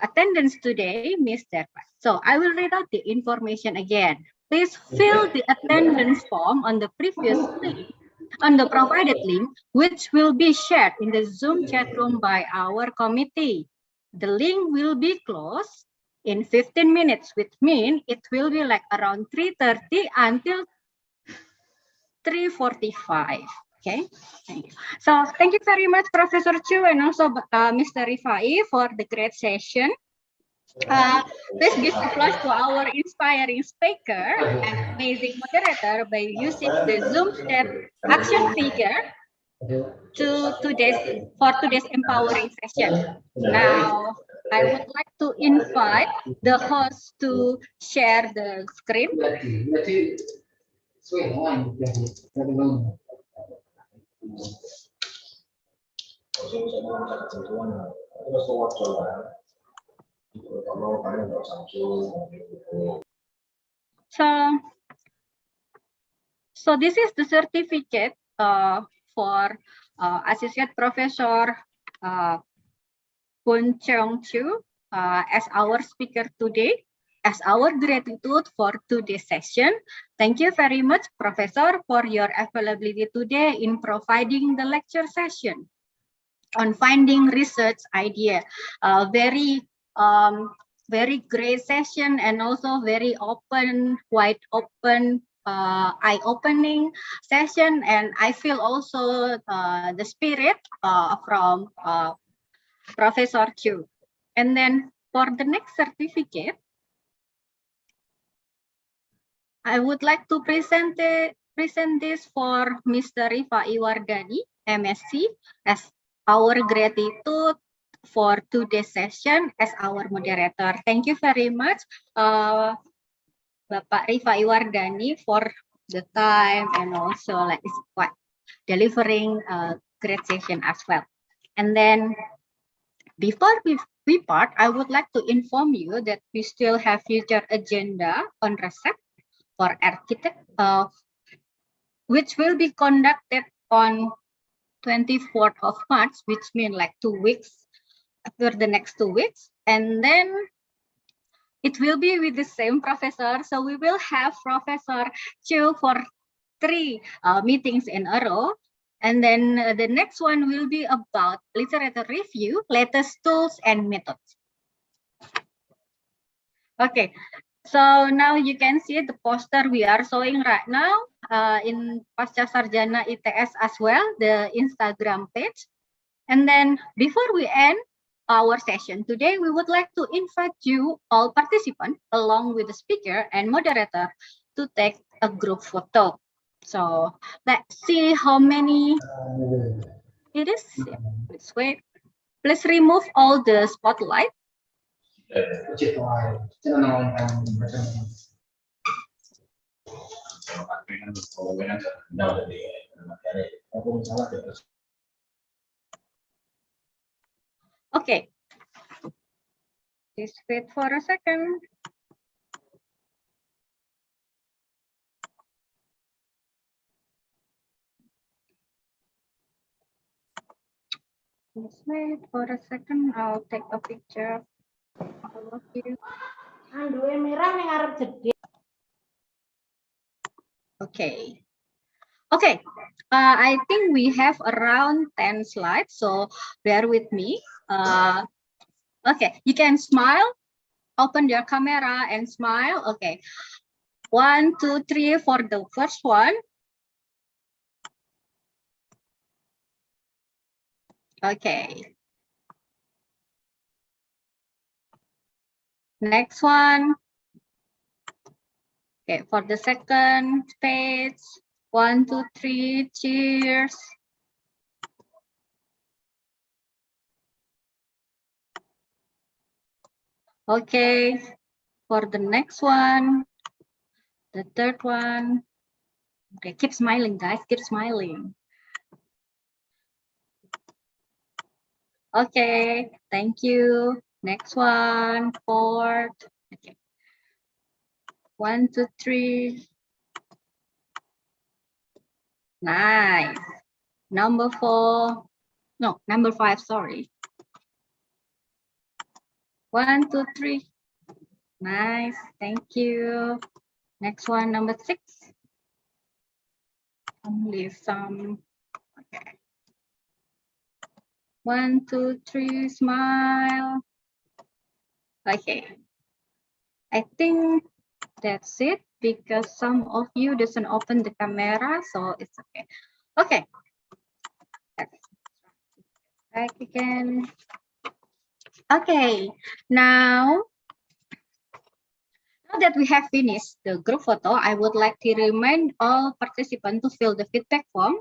attendance today, Mr. So I will read out the information again. Please fill the attendance form on the previous link, on the provided link, which will be shared in the Zoom chat room by our committee. The link will be closed in 15 minutes, which means it will be like around 3:30 until 3:45. Okay, thank you. So thank you very much, Professor Chu, and also Mr. Rifai for the great session. Please give applause to our inspiring speaker and amazing moderator by using the Zoom chat action figure for today's empowering session. Now, I would like to invite the host to share the screen. So this is the certificate for Associate Professor Poon Cheong Chu as our speaker today, as our gratitude for today's session. Thank you very much, Professor, for your availability today in providing the lecture session on finding research idea. Very great session and also very open, wide open, eye-opening session, and I feel also the spirit from Professor Chu. And then for the next certificate, I would like to present this for Mr. Rifa Iwardani, MSc, as our gratitude for today's session as our moderator. Thank you very much, Bapak Rifa Iwardani, for the time and also like delivering a great session as well. And then before we part, I would like to inform you that we still have future agenda on R2SEP for architect, which will be conducted on 24th of March, which means like 2 weeks after the next 2 weeks. And then it will be with the same professor. So we will have Professor Chu for 3 meetings in a row. And then the next one will be about literature review, latest tools and methods. Okay, so now you can see the poster we are showing right now in Pasca Sarjana ITS as well, the Instagram page. And then before we end our session today, we would like to invite you, all participants, along with the speaker and moderator, to take a group photo. So let's see how many it is. Let's wait. Please remove all the spotlight. Okay. Just wait for a second. Just wait for a second. I'll take a picture of all of you. Okay. Okay. I think we have around 10 slides, so bear with me. Okay, you can smile. Open your camera and smile. Okay. 1, 2, 3 for the first one. Okay. Next one. Okay, for the second page. 1, 2, 3, cheers. Okay, for the next one, the third one. Okay, keep smiling, guys, keep smiling. Okay, thank you. Next one, fourth. Okay. 1, 2, 3. Nice. Number 4. No, number 5, sorry. 1, 2, 3. Nice, thank you. Next one, number 6. Only some. Okay. 1, 2, 3, smile. Okay. I think that's it because some of you doesn't open the camera, so it's okay. Okay. Back again. Okay. Now that we have finished the group photo, I would like to remind all participants to fill the feedback form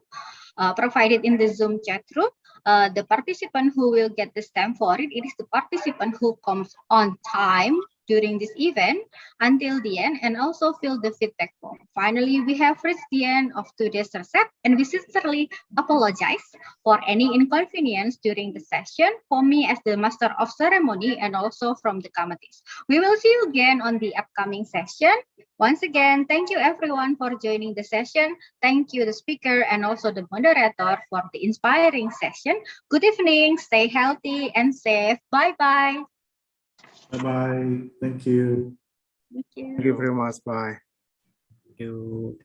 provided in the Zoom chat room. The participant who will get the stamp for it, it is the participant who comes on time during this event until the end and also fill the feedback form. Finally, we have reached the end of today's RTOS, and we sincerely apologize for any inconvenience during the session for me as the master of ceremony and also from the committees. We will see you again on the upcoming session. Once again, thank you everyone for joining the session. Thank you the speaker and also the moderator for the inspiring session. Good evening, stay healthy and safe. Bye-bye. Bye-bye. Thank you. Thank you. Thank you very much. Bye. Thank you.